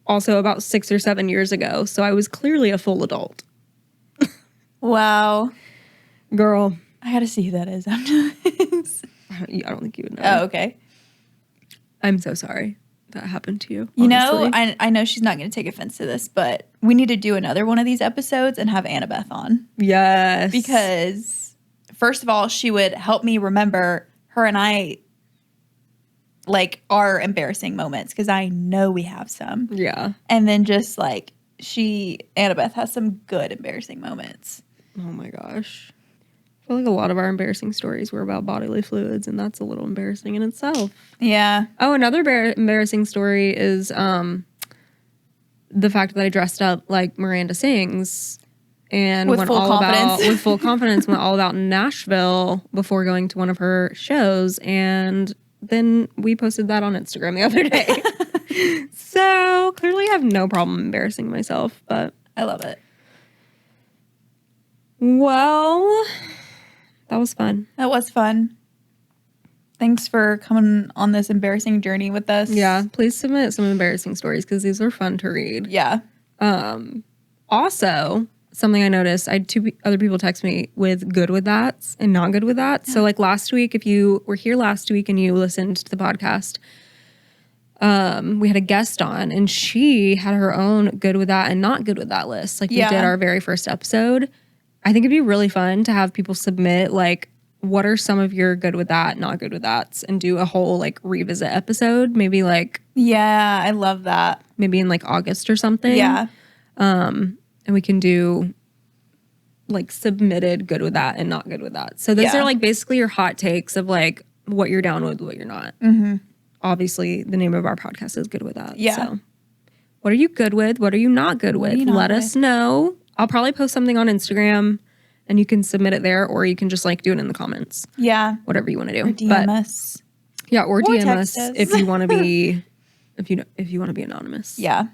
S2: also about 6 or 7 years ago. So I was clearly a full adult.
S1: Wow.
S2: Girl.
S1: I gotta see who that is.
S2: I don't think you would know.
S1: Oh, okay.
S2: I'm so sorry that happened to you.
S1: You
S2: honestly.
S1: know, I know she's not going to take offense to this, but we need to do another one of these episodes and have Annabeth on.
S2: Yes.
S1: Because, first of all, she would help me remember her and I, like, our embarrassing moments, because I know we have some.
S2: Yeah.
S1: And then just, like, Annabeth has some good embarrassing moments.
S2: Oh my gosh. I feel like a lot of our embarrassing stories were about bodily fluids, and that's a little embarrassing in itself.
S1: Yeah.
S2: Oh, another embarrassing story is the fact that I dressed up like Miranda Sings and
S1: with full confidence
S2: went all about Nashville before going to one of her shows, and then we posted that on Instagram the other day. So clearly I have no problem embarrassing myself, but
S1: I love it.
S2: Well, that was fun.
S1: That was fun. Thanks for coming on this embarrassing journey with us.
S2: Yeah, please submit some embarrassing stories because these are fun to read.
S1: Yeah.
S2: Also, something I noticed, I had 2 other people text me with good with that and not good with that. Yeah. So like last week, if you were here last week and you listened to the podcast, we had a guest on and she had her own good with that and not good with that list. Like we did our very first episode. I think it'd be really fun to have people submit like, what are some of your good with that, not good with that, and do a whole like revisit episode. Maybe like,
S1: yeah, I love that.
S2: Maybe in like August or something.
S1: Yeah.
S2: And we can do like submitted good with that and not good with that. So those are like basically your hot takes of like what you're down with, what you're not. Mm-hmm. Obviously, the name of our podcast is Good With That.
S1: Yeah.
S2: So what are you good with? What are you not good with? Let us know. I'll probably post something on Instagram and you can submit it there, or you can just like do it in the comments.
S1: Yeah.
S2: Whatever you want to do.
S1: Or DM us.
S2: Yeah, or DM us if you want to be if you want to be anonymous.
S1: Yeah.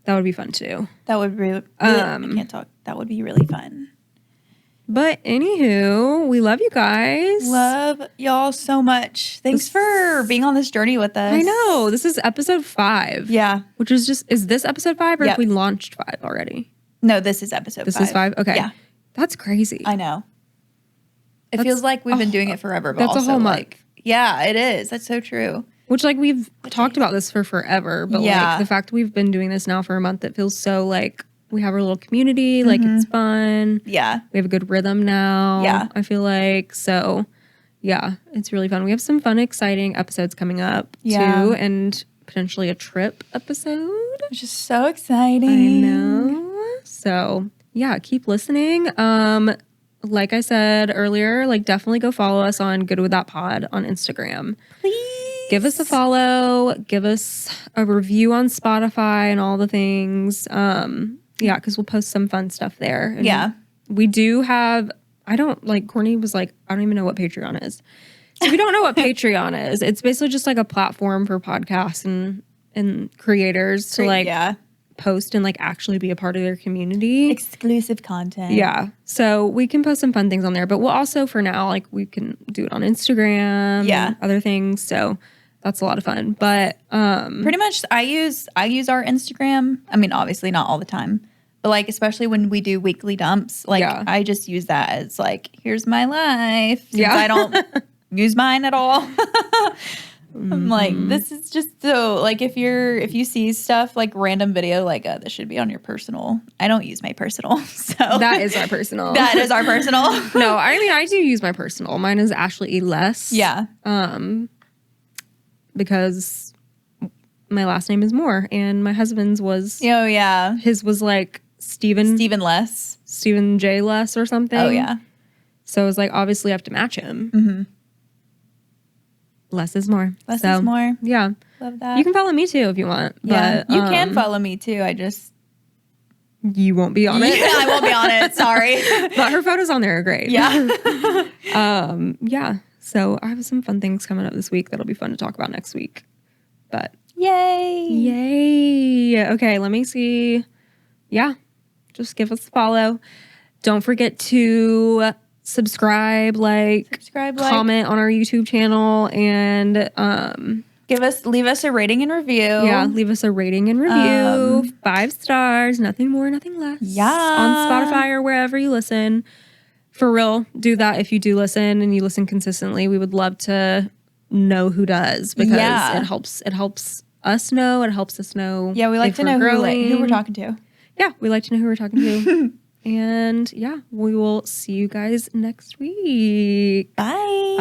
S2: That would be fun too.
S1: That would really I can't talk. That would be really fun.
S2: But anywho, we love you guys.
S1: Love y'all so much. Thanks for being on this journey with us.
S2: I know. This is episode 5.
S1: Yeah.
S2: Which is is this episode 5 or have we launched 5 already?
S1: No, this is episode 5.
S2: This is 5? Okay.
S1: Yeah.
S2: That's crazy.
S1: I know. It feels like we've been doing it forever, but
S2: that's
S1: also
S2: a whole month.
S1: like, yeah, it is. That's so true.
S2: Which like we've talked about this for forever, but like the fact we've been doing this now for a month, it feels so like we have our little community, like it's fun.
S1: Yeah.
S2: We have a good rhythm now.
S1: Yeah.
S2: I feel like. So yeah, it's really fun. We have some fun, exciting episodes coming up too, and potentially a trip episode.
S1: Which is so exciting.
S2: I know. So yeah, keep listening. Like I said earlier, like definitely go follow us on Good With That Pod on Instagram.
S1: Please.
S2: Give us a follow. Give us a review on Spotify and all the things. Yeah, because we'll post some fun stuff there. And we do have, Courtney was like, I don't even know what Patreon is. So if you don't know what Patreon is, it's basically just like a platform for podcasts and creators to post and like actually be a part of their community.
S1: Exclusive content.
S2: Yeah. So we can post some fun things on there, but we'll also for now, like we can do it on Instagram and other things. So that's a lot of fun. But
S1: pretty much I use our Instagram. I mean, obviously not all the time, But like, especially when we do weekly dumps, like I just use that as like, here's my life. Since I don't use mine at all. I'm like, this is just so like if you see stuff like random video, like this should be on your personal. I don't use my personal. So
S2: that is our personal.
S1: That is our personal.
S2: No, I mean I do use my personal. Mine is Ashley E. Less.
S1: Yeah.
S2: Because my last name is Moore and my husband's was his was like Stephen J. Less or something.
S1: Oh yeah.
S2: So it was like obviously I have to match him. Less is more.
S1: Less is more.
S2: Yeah.
S1: Love that.
S2: You can follow me too if you want.
S1: Yeah.
S2: But,
S1: you can follow me too.
S2: You won't be on it.
S1: Yeah, I won't be on it. Sorry.
S2: But her photos on there are great.
S1: Yeah.
S2: Yeah. So I have some fun things coming up this week that'll be fun to talk about next week. But Yay. Okay, let me see. Yeah. Just give us a follow. Don't forget to subscribe, comment on our YouTube channel, and
S1: leave us a rating and review.
S2: Yeah, leave us a rating and review. 5 stars, nothing more, nothing less.
S1: Yeah.
S2: On Spotify or wherever you listen. For real, do that if you do listen and you listen consistently. We would love to know who does because it helps us know. It helps us know.
S1: Yeah, we like to know who we're talking to.
S2: Yeah, we like to know who we're talking to. And yeah, we will see you guys next week.
S1: Bye.